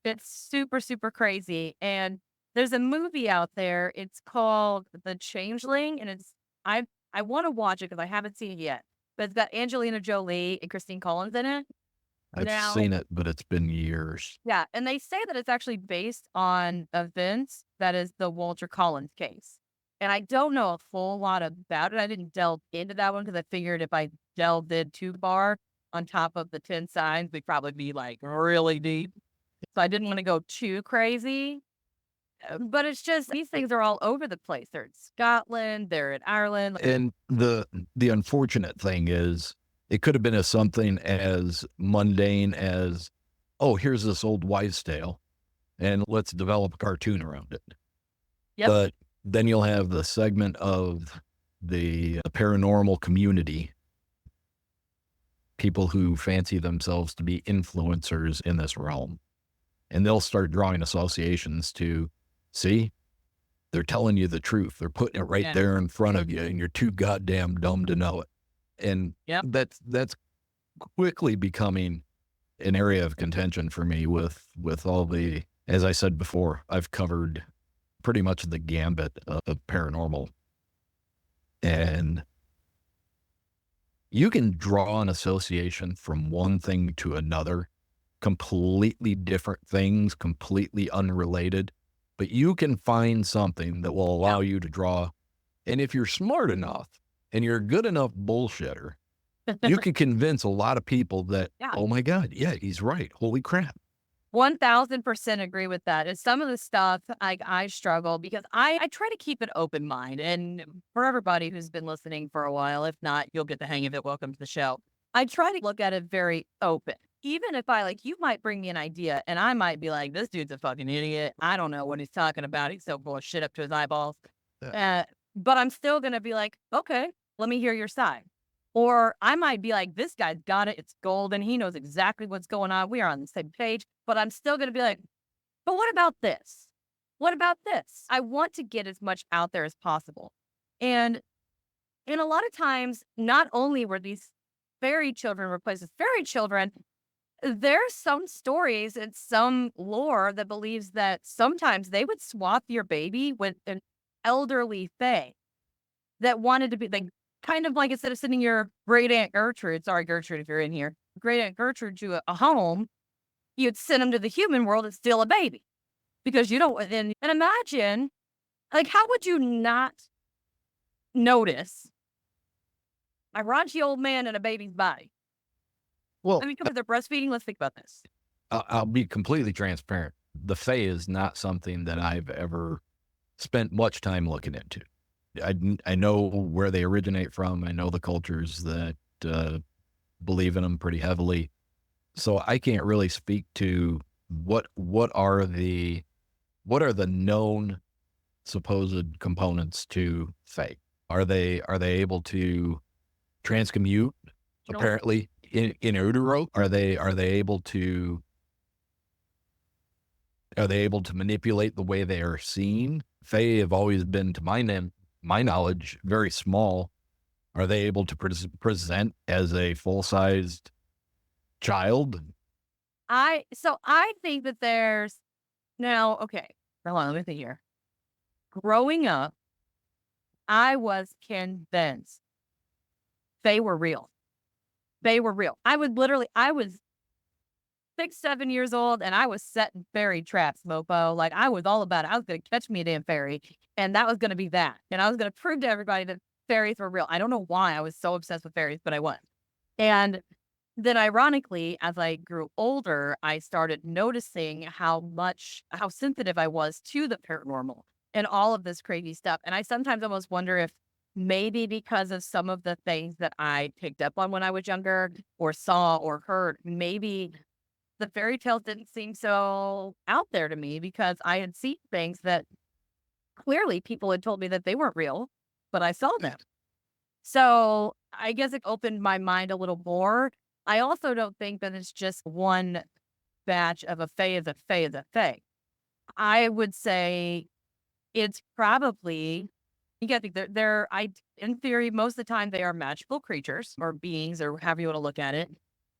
it's super, super crazy. And there's a movie out there. It's called The Changeling. And I want to watch it because I haven't seen it yet. But it's got Angelina Jolie and Christine Collins in it. I've seen it, but it's been years. Yeah, and they say that it's actually based on events that is the Walter Collins case. And I don't know a whole lot about it. I didn't delve into that one because I figured if I delved in too far on top of the 10 signs, we'd probably be like really deep. So I didn't want to go too crazy. But it's just these things are all over the place. They're in Scotland, they're in Ireland. And the unfortunate thing is, it could have been something as mundane as, oh, here's this old wives' tale, and let's develop a cartoon around it. Yep. But then you'll have the segment of the paranormal community, people who fancy themselves to be influencers in this realm, and they'll start drawing associations to, see, they're telling you the truth. They're putting it right there in front of you, and you're too goddamn dumb to know it. And that's quickly becoming an area of contention for me with all the, as I said before, I've covered pretty much the gambit of paranormal. And you can draw an association from one thing to another, completely different things, completely unrelated, but you can find something that will allow you to draw. And if you're smart enough, and you're a good enough bullshitter, you can convince a lot of people that, oh my God, yeah, he's right. Holy crap. 1000% agree with that. And some of the stuff I struggle because I try to keep an open mind. And for everybody who's been listening for a while, if not, you'll get the hang of it. Welcome to the show. I try to look at it very open. Even if you might bring me an idea and I might be like, this dude's a fucking idiot. I don't know what he's talking about. He's so full of shit up to his eyeballs. But I'm still going to be like, okay, let me hear your side. Or I might be like, this guy's got it. It's golden. He knows exactly what's going on. We are on the same page. But I'm still going to be like, but what about this? What about this? I want to get as much out there as possible. And a lot of times, not only were these fairy children replaced with fairy children, there's some stories and some lore that believes that sometimes they would swap your baby with an elderly fae that wanted to be like, kind of like instead of sending your great Aunt Gertrude, sorry, Gertrude, if you're in here, great Aunt Gertrude to a home, you'd send them to the human world and steal a baby because you don't. And imagine, like, how would you not notice a raunchy old man in a baby's body? Well, I mean, because they're breastfeeding. Let's think about this. I'll be completely transparent. The fae is not something that I've ever spent much time looking into. I know where they originate from. I know the cultures that believe in them pretty heavily. So I can't really speak to what are the known supposed components to fae. Are they able to transcommute? Apparently in utero, are they able to manipulate the way they are seen? Fae have always been, to my knowledge, very small. Are they able to present as a full-sized child? I think that there's now, okay, hold on, let me think here. Growing up, I was convinced they were real. They were real. I was 6, 7 years old, and I was setting fairy traps, Mopo. Like, I was all about it. I was going to catch me a damn fairy, and that was going to be that. And I was going to prove to everybody that fairies were real. I don't know why I was so obsessed with fairies, but I was. And then ironically, as I grew older, I started noticing how sensitive I was to the paranormal and all of this crazy stuff. And I sometimes almost wonder if maybe because of some of the things that I picked up on when I was younger or saw or heard, maybe the fairy tales didn't seem so out there to me because I had seen things that clearly people had told me that they weren't real, but I saw them. So I guess it opened my mind a little more. I also don't think that it's just one batch of a fae is a fae is a fae. I would say it's probably, you got to think in theory, most of the time they are magical creatures or beings or however you want to look at it.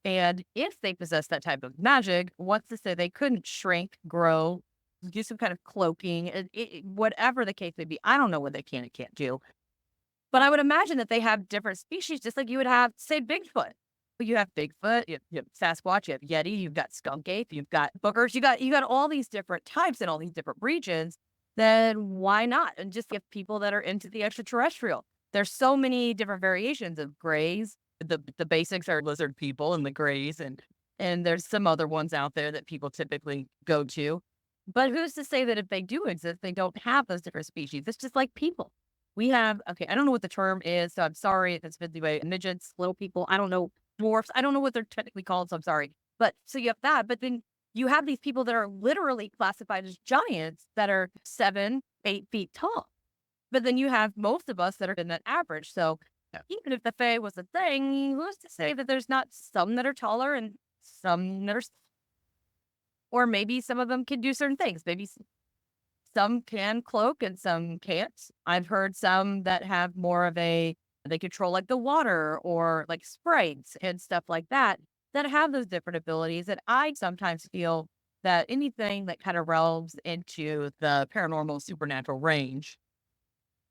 And if they possess that type of magic, what's to say they couldn't shrink, grow, do some kind of cloaking, whatever the case may be. I don't know what they can and can't do. But I would imagine that they have different species, just like you would have, say, Bigfoot. You have Bigfoot, you have Sasquatch, you have Yeti, you've got skunk ape, you've got boogers, you got all these different types in all these different regions. Then why not? And just give people that are into the extraterrestrial. There's so many different variations of grays. The basics are lizard people and the grays, and there's some other ones out there that people typically go to. But who's to say that if they do exist, they don't have those different species? It's just like people. We have, okay, I don't know what the term is, so I'm sorry if it's been the way, midgets, little people, I don't know, dwarfs, I don't know what they're technically called, so I'm sorry. But so you have that, but then you have these people that are literally classified as giants that are 7, 8 feet tall. But then you have most of us that are in that average. So even if the fae was a thing, who's to say that there's not some that are taller and some that are, or maybe some of them can do certain things. Maybe some can cloak and some can't. I've heard some that have more of they control like the water or like sprites and stuff like that have those different abilities. And I sometimes feel that anything that kind of relves into the paranormal supernatural range,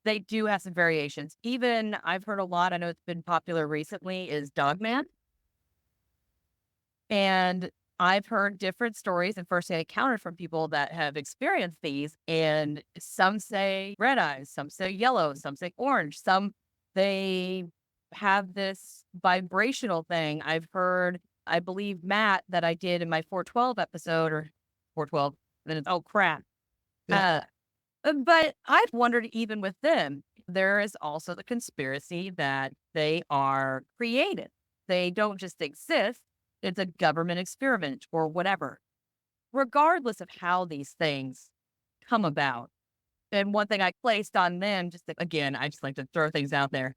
they do have some variations. Even I've heard a lot, I know it's been popular recently, is Dogman. And I've heard different stories and firsthand encountered from people that have experienced these. And some say red eyes, some say yellow, some say orange, some they have this vibrational thing. I've heard, I believe Matt that I did in my 412 episode or 412, then it's, oh crap. Yeah. But I've wondered even with them, there is also the conspiracy that they are created. They don't just exist. It's a government experiment or whatever. Regardless of how these things come about. And one thing I placed on them, again, I just like to throw things out there.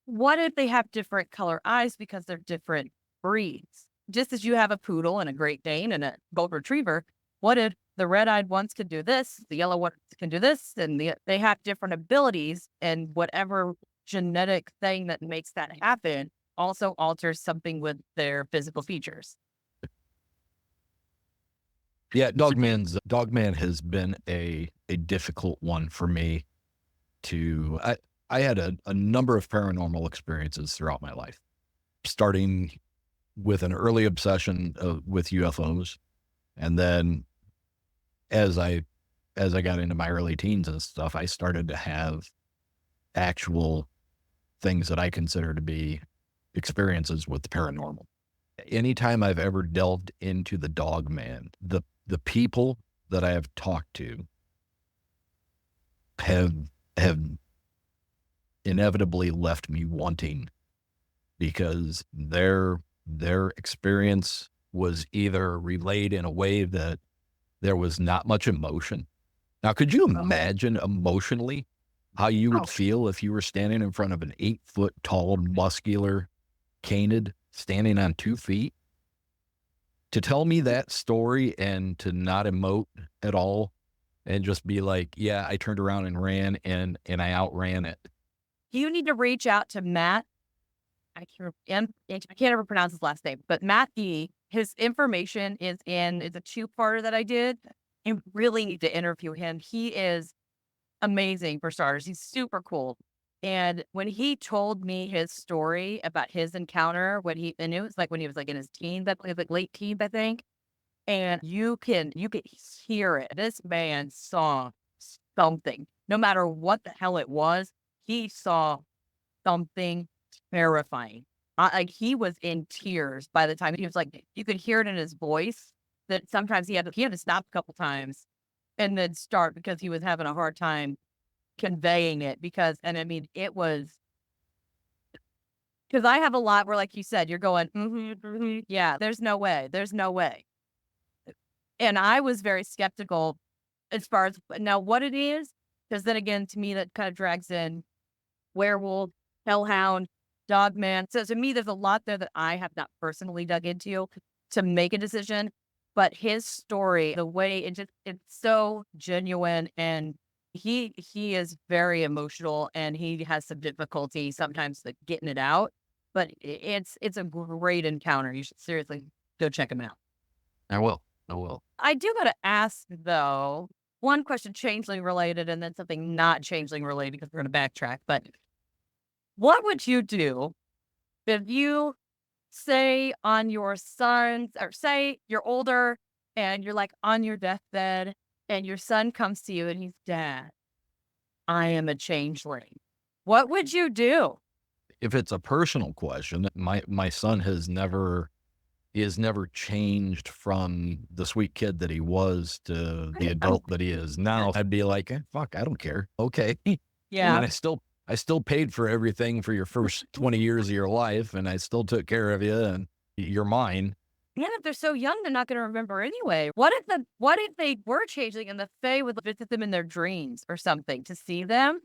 What if they have different color eyes because they're different breeds? Just as you have a poodle and a Great Dane and a Golden Retriever, what if the red-eyed ones can do this, the yellow ones can do this, and they have different abilities, and whatever genetic thing that makes that happen also alters something with their physical features. Yeah, Dogman has been a difficult one for me to. I had a number of paranormal experiences throughout my life, starting with an early obsession with UFOs, and then as I got into my early teens and stuff, I started to have actual things that I consider to be experiences with the paranormal. Anytime I've ever delved into the Dogman, the people that I have talked to have inevitably left me wanting, because their experience was either relayed in a way that there was not much emotion. Now, could you imagine emotionally how you would feel if you were standing in front of an 8-foot tall, muscular canid standing on 2 feet? To tell me that story and to not emote at all and just be like, yeah, I turned around and ran and I outran it. You need to reach out to Matt. I can't ever pronounce his last name, but Matt E. His information is it's a 2-parter that I did. You really need to interview him. He is amazing for starters. He's super cool. And when he told me his story about his encounter, and it was like when he was like in his teens, like late teens, I think. And you can hear it. This man saw something. No matter what the hell it was, he saw something terrifying. Like, he was in tears by the time he was like, you could hear it in his voice that sometimes he had to stop a couple times and then start because he was having a hard time conveying it and I mean, it was because I have a lot where, like you said, you're going, yeah, there's no way. There's no way. And I was very skeptical as far as now what it is, because then again, to me, that kind of drags in werewolf, hellhound, dogman. So to me, there's a lot there that I have not personally dug into to make a decision. But his story, the way it's so genuine, and he is very emotional, and he has some difficulty sometimes like getting it out. But it's a great encounter. You should seriously go check him out. I will. I will. I do gotta ask though, one question changeling related and then something not changeling related because we're gonna backtrack. But what would you do if you say on your son's or say you're older and you're like on your deathbed and your son comes to you and he's Dad, I am a changeling. What would you do? If it's a personal question, my son he has never changed from the sweet kid that he was to the adult that he is now. I'd be like, fuck, I don't care. Okay. I Yeah. mean, I still paid for everything for your first 20 years of your life, and I still took care of you, and you're mine. And if they're so young, they're not going to remember anyway. What if they were changing and the Fae would visit them in their dreams or something to see them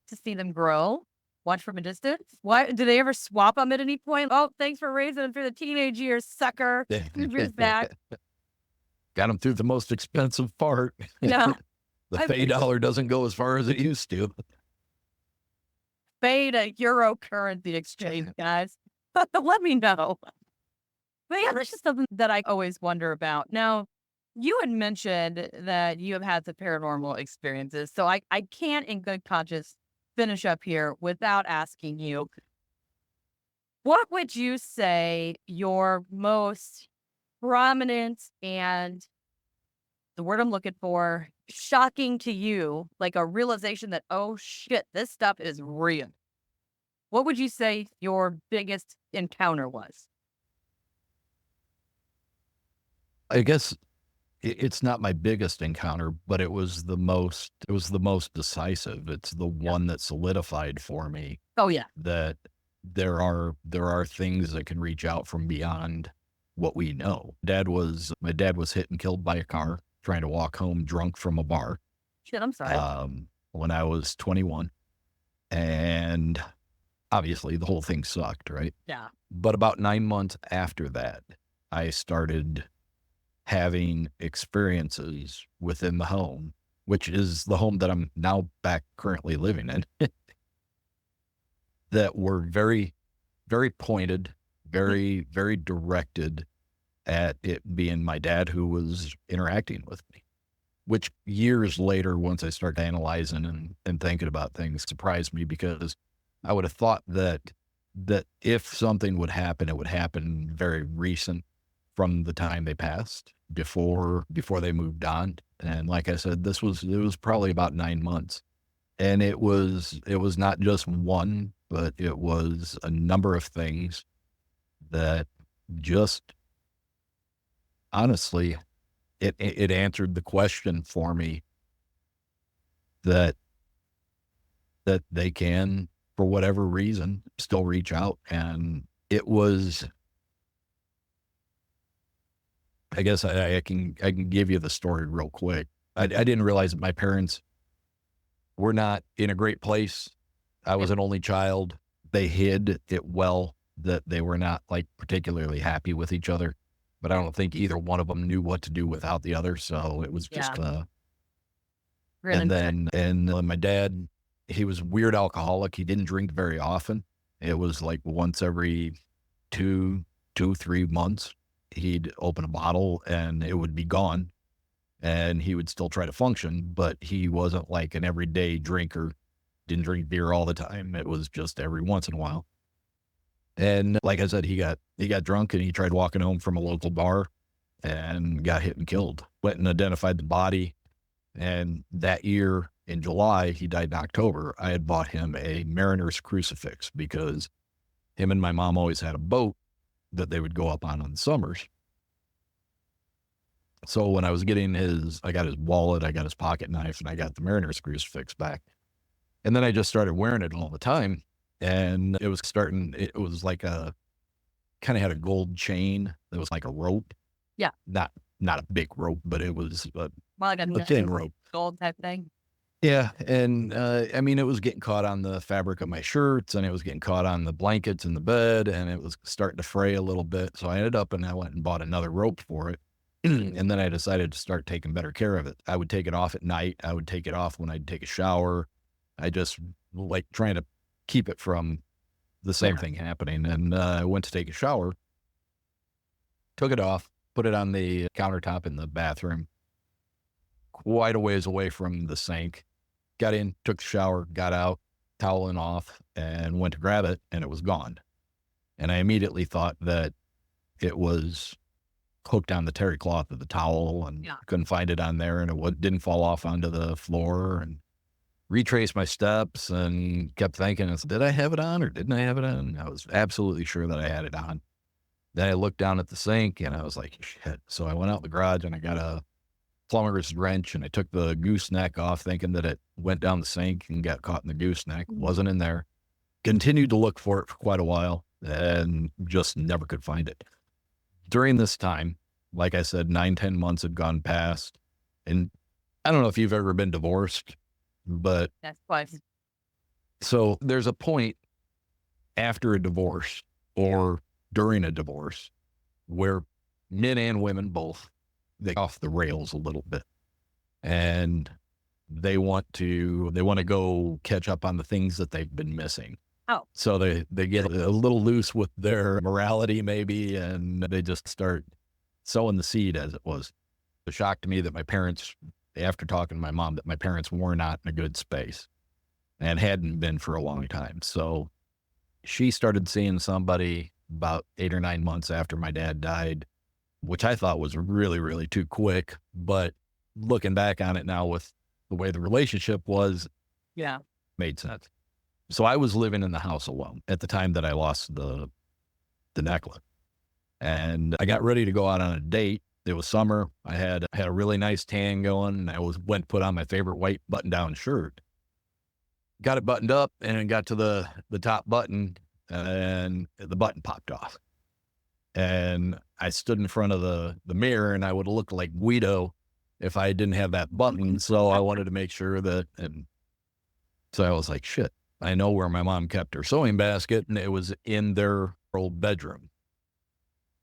grow, watch from a distance? Why do they ever swap them at any point? Oh, thanks for raising them through the teenage years, sucker. Years back. Got him through the most expensive part. No, The Fae dollar doesn't go as far as it used to. Fae to euro currency exchange, guys. Let me know. But yeah, that's just something that I always wonder about. Now, you had mentioned that you have had some paranormal experiences, so I can't in good conscience finish up here without asking you, what would you say your most prominent and the word I'm looking for, shocking to you, like a realization that, oh shit, this stuff is real. What would you say your biggest encounter was? I guess it's not my biggest encounter, but it was the most decisive. It's the one that solidified for me Oh yeah. that there are things that can reach out from beyond what we know. My dad was hit and killed by a car trying to walk home drunk from a bar. Shit, I'm sorry. When I was 21, and obviously the whole thing sucked, right? Yeah. But about 9 months after that, I started having experiences within the home, which is the home that I'm now back currently living in, that were very, very pointed, very, very directed at it being my dad who was interacting with me, which years later, once I started analyzing and thinking about things, surprised me because I would have thought that if something would happen, it would happen very recent from the time they passed before they moved on. And like I said, it was probably about 9 months. And it was not just one, but it was a number of things that just honestly, it answered the question for me that they can, for whatever reason, still reach out. And it was, I guess I can give you the story real quick. I didn't realize that my parents were not in a great place. I was an only child. They hid it well that they were not like particularly happy with each other, but I don't think either one of them knew what to do without the other. So it was just, my dad, he was a weird alcoholic. He didn't drink very often. It was like once every 3 months, he'd open a bottle and it would be gone, and he would still try to function, but he wasn't like an everyday drinker. Didn't drink beer all the time. It was just every once in a while. And like I said, he got drunk and he tried walking home from a local bar, and got hit and killed. Went and identified the body. And that year in July, he died in October. I had bought him a mariner's crucifix because him and my mom always had a boat that they would go up on the summers. So when I was getting I got his wallet, I got his pocket knife, and I got the mariner's crucifix back. And then I just started wearing it all the time. And it was like kind of had a gold chain that was like a rope. Yeah. Not a big rope, but it was Well, like a thin rope. Gold type thing. Yeah. And I mean, it was getting caught on the fabric of my shirts, and it was getting caught on the blankets in the bed, and it was starting to fray a little bit. So I went and bought another rope for it. And then I decided to start taking better care of it. I would take it off at night. I would take it off when I'd take a shower. I just like trying to keep it from the same thing happening. And I went to take a shower, took it off, put it on the countertop in the bathroom, quite a ways away from the sink. Got in, took the shower, got out, toweling off, and went to grab it, and it was gone. And I immediately thought that it was hooked on the terry cloth of the towel, and couldn't find it on there, and it didn't fall off onto the floor. And retraced my steps and kept thinking, did I have it on or didn't I have it on? I was absolutely sure that I had it on. Then I looked down at the sink and I was like, shit. So I went out in the garage and I got a plumber's wrench and I took the gooseneck off, thinking that it went down the sink and got caught in the gooseneck. Wasn't in there. Continued to look for it for quite a while and just never could find it. During this time, like I said, 9-10 months had gone past. And I don't know if you've ever been divorced, but That's twice. so there's a point after a divorce or during a divorce where men and women both, they go off the rails a little bit, and they want to go catch up on the things that they've been missing. Oh. So they get a little loose with their morality maybe, and they just start sowing the seed, as it was. It shocked to me that my parents, after talking to my mom, that my parents were not in a good space and hadn't been for a long time. So she started seeing somebody about 8 or 9 months after my dad died, which I thought was really, really too quick. But looking back on it now with the way the relationship was, made sense. So I was living in the house alone at the time that I lost the necklace. And I got ready to go out on a date. It was summer. I had a really nice tan going, and I went put on my favorite white button-down shirt. Got it buttoned up and got to the top button, and the button popped off. And I stood in front of the mirror, and I would have looked like Guido if I didn't have that button. So I wanted to make sure and so I was like, shit, I know where my mom kept her sewing basket, and it was in their old bedroom,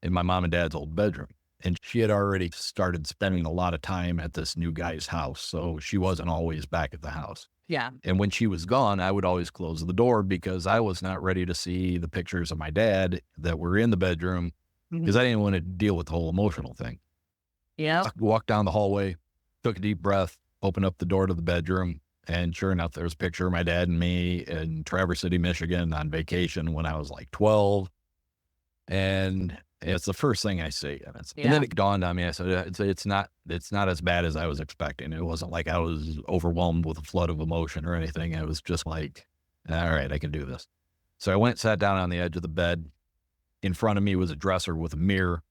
in my mom and dad's old bedroom. And she had already started spending a lot of time at this new guy's house, so she wasn't always back at the house. Yeah. And when she was gone, I would always close the door because I was not ready to see the pictures of my dad that were in the bedroom, because I didn't want to deal with the whole emotional thing. Yeah. I walked down the hallway, took a deep breath, opened up the door to the bedroom, and sure enough, there was a picture of my dad and me in Traverse City, Michigan on vacation when I was like 12. And it's the first thing I see. And then it dawned on me. I said, it's not as bad as I was expecting. It wasn't like I was overwhelmed with a flood of emotion or anything. It was just like, all right, I can do this. So I went, sat down on the edge of the bed. In front of me was a dresser with a mirror.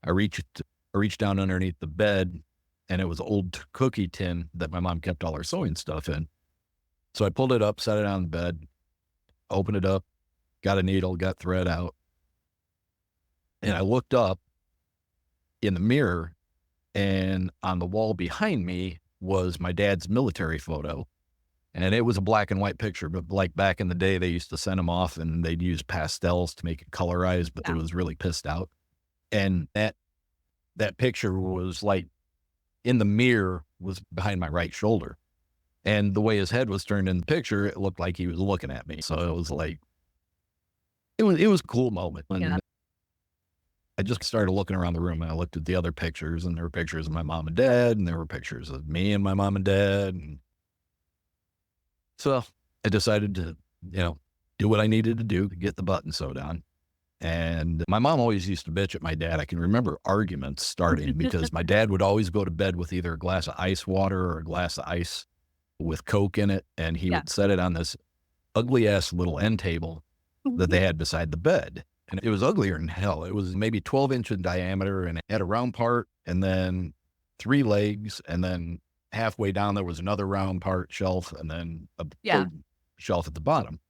I reached down underneath the bed, and it was an old cookie tin that my mom kept all her sewing stuff in. So I pulled it up, set it on the bed, opened it up, got a needle, got thread out. And I looked up in the mirror, and on the wall behind me was my dad's military photo. And it was a black and white picture, but like back in the day, they used to send them off and they'd use pastels to make it colorized, but it was really pissed out. And that picture was like, in the mirror, was behind my right shoulder. And the way his head was turned in the picture, it looked like he was looking at me. So it was like, it was a cool moment. And I just started looking around the room, and I looked at the other pictures, and there were pictures of my mom and dad, and there were pictures of me and my mom and dad. And so I decided to, do what I needed to do to get the button sewed on. And my mom always used to bitch at my dad. I can remember arguments starting because my dad would always go to bed with either a glass of ice water or a glass of ice with Coke in it. And he Yeah. would set it on this ugly ass little end table that they had beside the bed. And it was uglier than hell. It was maybe 12-inch in diameter and it had a round part and then 3 legs. And then halfway down, there was another round part shelf and then a Yeah. third shelf at the bottom.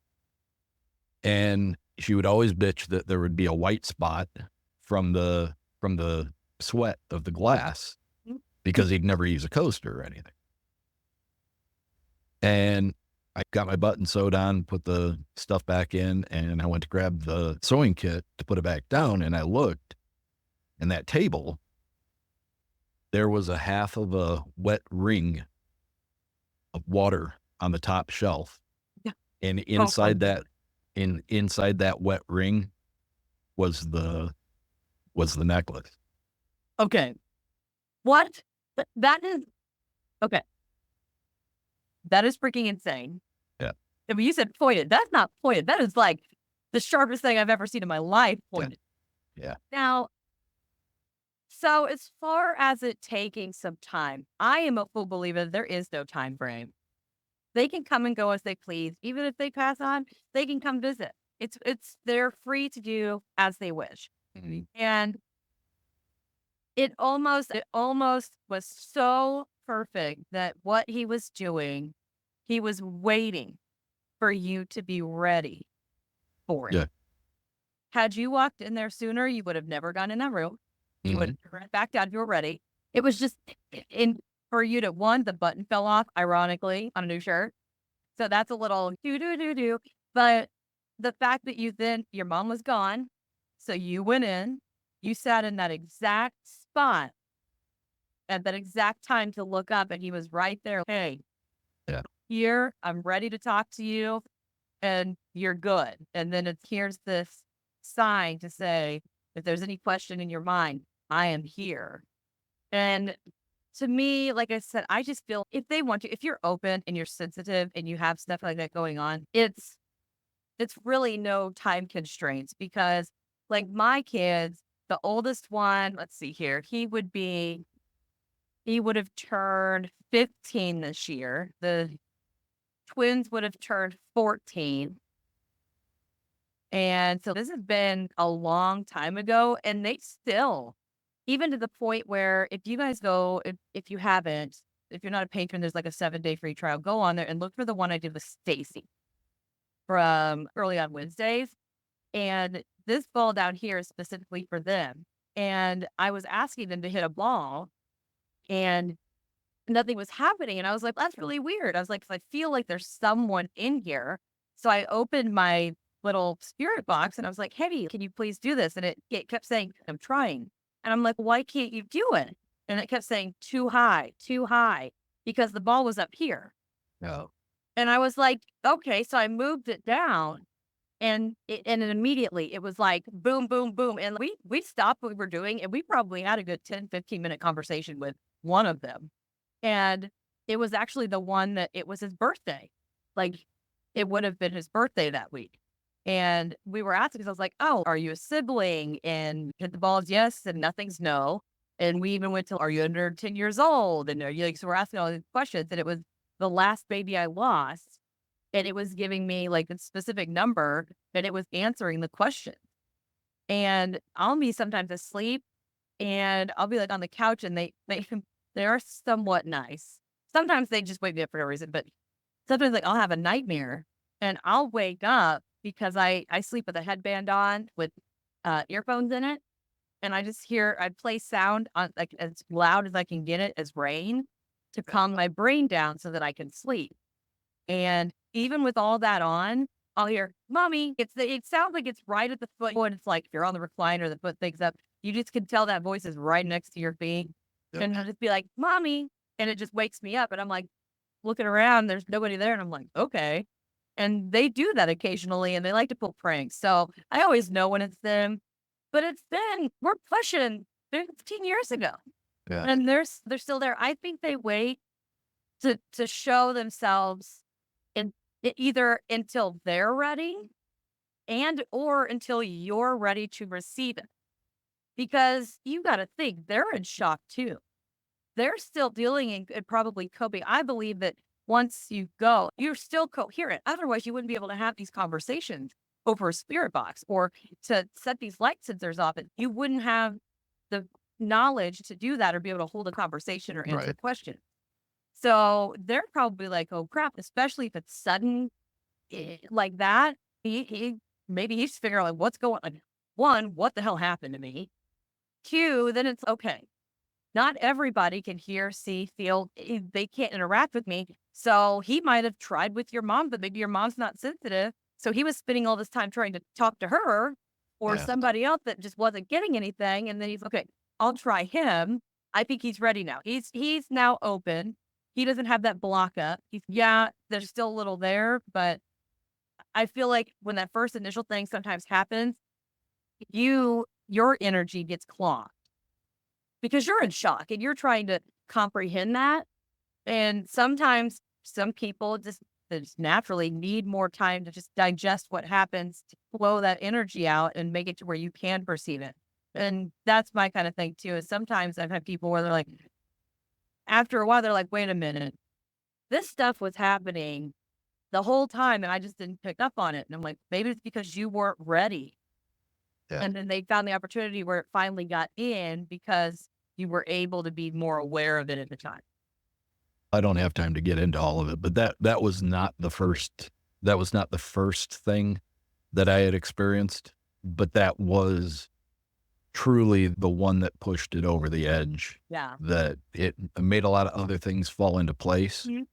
And she would always bitch that there would be a white spot from the sweat of the glass because he'd never use a coaster or anything. And I got my button sewed on, put the stuff back in, and I went to grab the sewing kit to put it back down. And I looked, and that table, there was a half of a wet ring of water on the top shelf. Yeah. And inside that wet ring was the necklace. Okay. What? That is okay. That is freaking insane. Yeah. I mean, you said pointed. That's not pointed. That is like the sharpest thing I've ever seen in my life pointed. Yeah. Now, so as far as it taking some time, I am a full believer there is no time frame. They can come and go as they please. Even if they pass on, they can come visit. They're free to do as they wish. Mm-hmm. And it almost was so perfect that what he was doing, he was waiting for you to be ready for it. Yeah. Had you walked in there sooner, you would have never gone in that room. You would have run back down if you were ready. It was just for you to, one, the button fell off, ironically, on a new shirt. So that's a little do. But the fact that your mom was gone, so you went in, you sat in that exact spot at that exact time to look up, and he was right there. Hey, yeah, here, I'm ready to talk to you, and you're good. And then here's this sign to say, if there's any question in your mind, I am here. And to me, like I said, I just feel if they want to, if you're open and you're sensitive and you have stuff like that going on, it's really no time constraints because like my kids, the oldest one, let's see here, he would have turned 15 this year. The twins would have turned 14. And so this has been a long time ago, and they still, even to the point where if you guys go, if you haven't, if you're not a patron, there's like a 7-day free trial. Go on there and look for the one I did with Stacy from early on Wednesdays. And this ball down here is specifically for them. And I was asking them to hit a ball and nothing was happening. And I was like, that's really weird. I was like, I feel like there's someone in here. So I opened my little spirit box and I was like, hey, can you please do this? And it kept saying, I'm trying. And I'm like, why can't you do it? And it kept saying too high, because the ball was up here. No. And I was like, okay. So I moved it down and then immediately it was like, boom, boom, boom. And we stopped what we were doing and we probably had a good 10, 15-minute conversation with one of them. And it was actually the one that it was his birthday. Like it would have been his birthday that week. And we were asking because I was like, oh, are you a sibling? And hit the balls, yes, and nothing's no. And we even went to, are you under 10 years old? And are you like, so we're asking all these questions. And it was the last baby I lost. And it was giving me like a specific number and it was answering the question. And I'll be sometimes asleep and I'll be like on the couch and they are somewhat nice. Sometimes they just wake me up for no reason, but sometimes like I'll have a nightmare and I'll wake up because I sleep with a headband on with earphones in it. And I play sound on like as loud as I can get it as rain to calm my brain down so that I can sleep. And even with all that on, I'll hear, mommy, it sounds like it's right at the foot. And it's like, if you're on the recliner, the foot things up, you just can tell that voice is right next to your feet. Yep. And I'll just be like, mommy. And it just wakes me up. And I'm like, looking around, there's nobody there. And I'm like, okay. And they do that occasionally and they like to pull pranks. So I always know when it's them, but we're pushing 15 years ago. Yeah. And they're still there. I think they wait to show themselves either until they're ready and or until you're ready to receive it. Because you got to think they're in shock too. They're still dealing and probably coping. I believe that once you go, you're still coherent. Otherwise, you wouldn't be able to have these conversations over a spirit box or to set these light sensors off. And you wouldn't have the knowledge to do that or be able to hold a conversation or answer Right. questions. So they're probably like, oh crap, especially if it's sudden like that. Maybe he's figuring out like what's going on. One, what the hell happened to me? Two, then it's okay. Not everybody can hear, see, feel. They can't interact with me. So he might have tried with your mom, but maybe your mom's not sensitive. So he was spending all this time trying to talk to her or Yeah. somebody else that just wasn't getting anything. And then he's okay, I'll try him. I think he's ready now. He's now open. He doesn't have that block up. There's still a little there, but I feel like when that first initial thing sometimes happens, your energy gets clogged because you're in shock and you're trying to comprehend that. And sometimes some people they just naturally need more time to just digest what happens to flow that energy out and make it to where you can perceive it. And that's my kind of thing too, is sometimes I've had people where they're like, after a while, they're like, wait a minute, this stuff was happening the whole time and I just didn't pick up on it. And I'm like, maybe it's because you weren't ready. Yeah. And then they found the opportunity where it finally got in because you were able to be more aware of it at the time. I don't have time to get into all of it, but that was not the first thing that I had experienced, but that was truly the one that pushed it over the edge. Yeah. That it made a lot of other things fall into place. Mhm.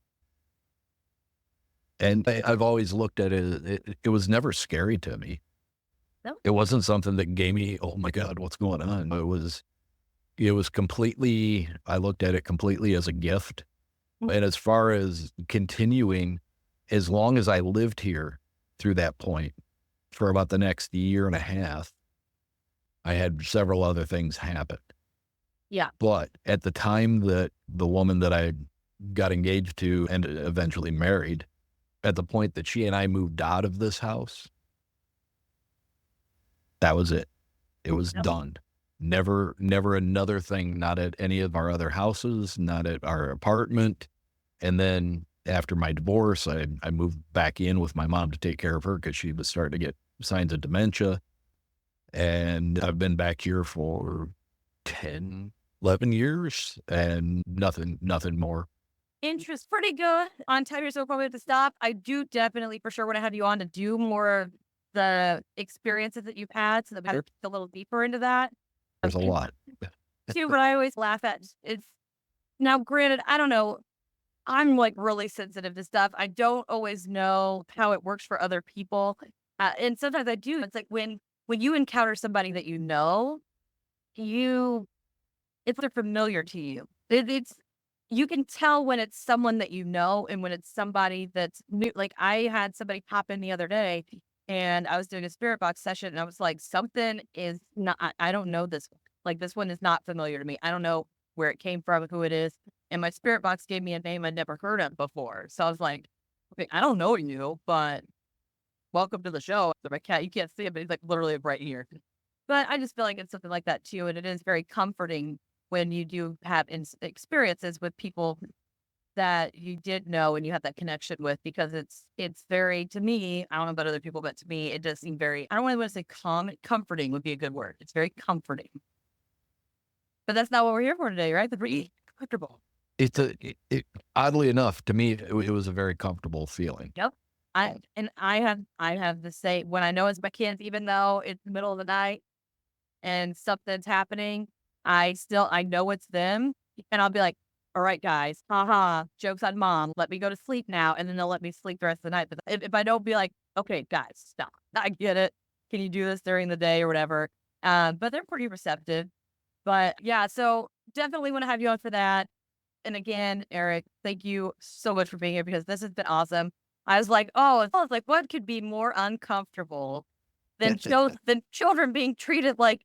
And I've always looked at it was never scary to me. No. It wasn't something that gave me, oh my God, what's going on? It was completely, I looked at it completely as a gift. Mhm. And as far as continuing, as long as I lived here through that point for about the next year and a half, I had several other things happen. Yeah. But at the time that the woman that I got engaged to and eventually married, at the point that she and I moved out of this house, that was it. It was Yep. done. Never another thing, not at any of our other houses, not at our apartment. And then after my divorce, I moved back in with my mom to take care of her because she was starting to get signs of dementia. And I've been back here for 10, 11 years and nothing more. Interest pretty good on time. You're so probably have to stop. I do definitely for sure want to have you on to do more of the experiences that you've had so that we can get a little deeper into that. There's a lot. Too, but I always laugh at it's now granted, I don't know. I'm like really sensitive to stuff. I don't always know how it works for other people. And sometimes I do. It's like when you encounter somebody that you know, they're familiar to you. It's you can tell when it's someone that you know and when it's somebody that's new. Like I had somebody pop in the other day and I was doing a spirit box session and I was like, something is not, I don't know this one. Like this one is not familiar to me. I don't know where it came from, who it is. And my spirit box gave me a name I'd never heard of before. So I was like, okay, I don't know you, but welcome to the show. My cat, you can't see it, but he's like literally right here. But I just feel like it's something like that too. And it is very comforting when you do have experiences with people that you did know and you have that connection with, because it's very, to me, I don't know about other people, but to me, it does seem very, I don't really want to say comforting would be a good word. It's very comforting. But that's not what we're here for today, right? It's comfortable. Oddly enough, to me, it was a very comfortable feeling. Yep. I have the same when I know it's my kids, even though it's the middle of the night and something's happening, I know it's them. And I'll be like, all right, guys, haha, joke's on mom. Let me go to sleep now. And then they'll let me sleep the rest of the night. But if I don't be like, okay, guys, stop. I get it. Can you do this during the day or whatever? But they're pretty receptive. But yeah, so definitely want to have you on for that. And again, Eric, thank you so much for being here because this has been awesome. I was like, what could be more uncomfortable than children being treated like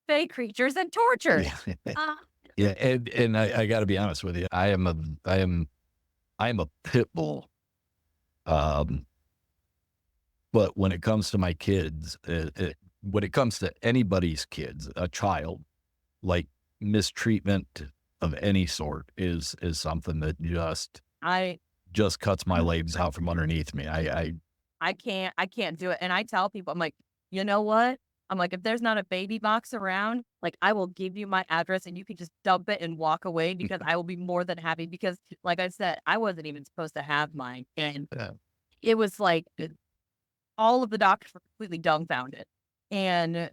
fake creatures and tortured? Yeah. Yeah, and I got to be honest with you. I am a pit bull. But when it comes to my kids, when it comes to anybody's kids, a child, like mistreatment of any sort is something that I just cuts my legs out from underneath me. I can't do it. And I tell people, I'm like, you know what? I'm like, if there's not a baby box around, like I will give you my address and you can just dump it and walk away because I will be more than happy because like I said, I wasn't even supposed to have mine. And Yeah. it was like all of the doctors were completely dumbfounded. And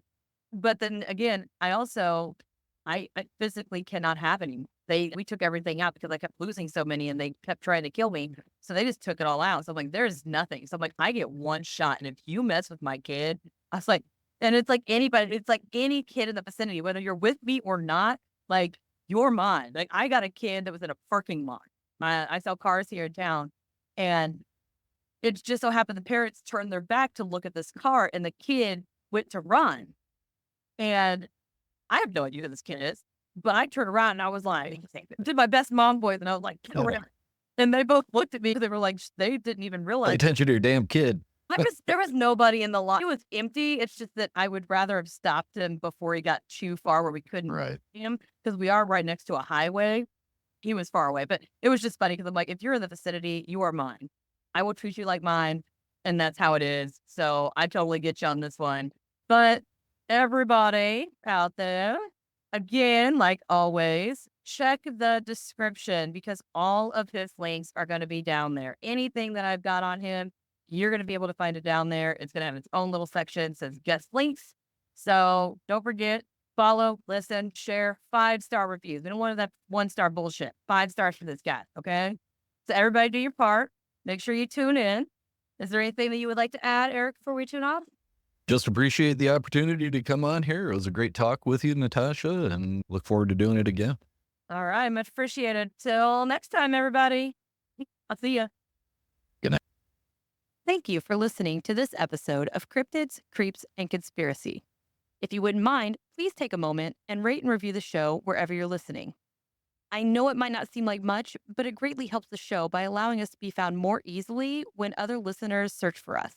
but then again, I physically cannot have any. We took everything out because I kept losing so many and they kept trying to kill me. So they just took it all out. So I'm like, there's nothing. So I'm like, I get one shot. And if you mess with my kid, I was like, and it's like anybody, it's like any kid in the vicinity, whether you're with me or not, like you're mine. Like I got a kid that was in a parking lot. I sell cars here in town. And it just so happened the parents turned their back to look at this car and the kid went to run. And I have no idea who this kid is, but I turned around and I was like, did my best mom voice, and I was like, get over here. And they both looked at me. They were like, they didn't even Pay realize. attention to your damn kid. There was nobody in the lot. It was empty. It's just that I would rather have stopped him before he got too far where we couldn't Right. see him because we are right next to a highway. He was far away, but it was just funny because I'm like, if you're in the vicinity, you are mine. I will treat you like mine, and that's how it is. So I totally get you on this one. But everybody out there, again, like always, check the description because all of his links are going to be down there. Anything that I've got on him, you're going to be able to find it down there. It's going to have its own little section. It says guest links. So don't forget, follow, listen, share, 5-star reviews. We don't want that 1-star bullshit. 5 stars for this guy. Okay. So everybody do your part. Make sure you tune in. Is there anything that you would like to add, Eric, before we tune off? Just appreciate the opportunity to come on here. It was a great talk with you, Natasha, and look forward to doing it again. All right. Much appreciated. Till next time, everybody. I'll see ya. Good night. Thank you for listening to this episode of Cryptids, Creeps, and Conspiracy. If you wouldn't mind, please take a moment and rate and review the show wherever you're listening. I know it might not seem like much, but it greatly helps the show by allowing us to be found more easily when other listeners search for us.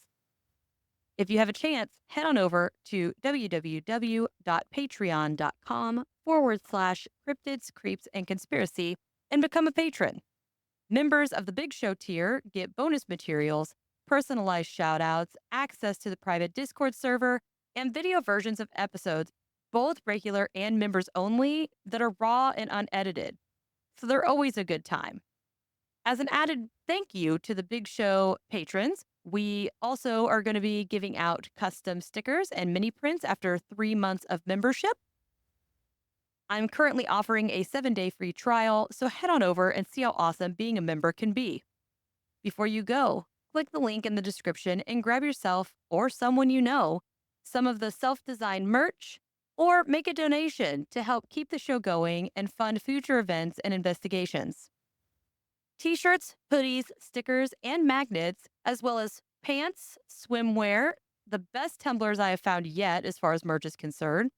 If you have a chance, head on over to www.patreon.com/cryptids, creeps, and conspiracy and become a patron. Members of the Big Show tier get bonus materials, personalized shout-outs, access to the private Discord server, and video versions of episodes, both regular and members only, that are raw and unedited. So they're always a good time. As an added thank you to the Big Show patrons, we also are going to be giving out custom stickers and mini prints after 3 months of membership. I'm currently offering a 7-day free trial, so head on over and see how awesome being a member can be. Before you go, click the link in the description and grab yourself or someone you know some of the self-designed merch, or make a donation to help keep the show going and fund future events and investigations. T-shirts, hoodies, stickers, and magnets, as well as pants, swimwear, the best tumblers I have found yet as far as merch is concerned,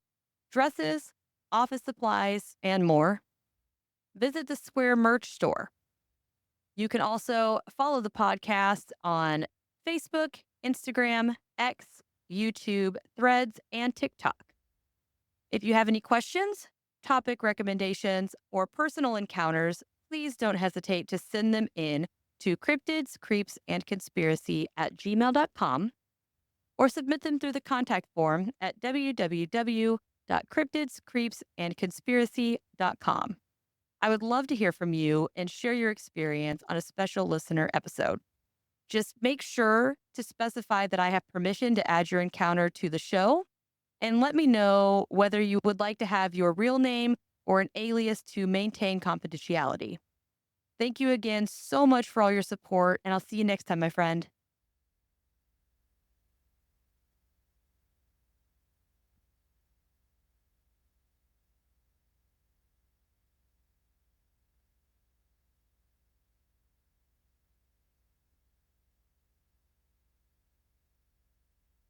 dresses, office supplies, and more. Visit the Square merch store. You can also follow the podcast on Facebook, Instagram, X, YouTube, Threads, and TikTok. If you have any questions, topic recommendations, or personal encounters, please don't hesitate to send them in to cryptidscreepsandconspiracy@gmail.com or submit them through the contact form at www.cryptidscreepsandconspiracy.com. I would love to hear from you and share your experience on a special listener episode. Just make sure to specify that I have permission to add your encounter to the show, and let me know whether you would like to have your real name or an alias to maintain confidentiality. Thank you again so much for all your support, and I'll see you next time, my friend.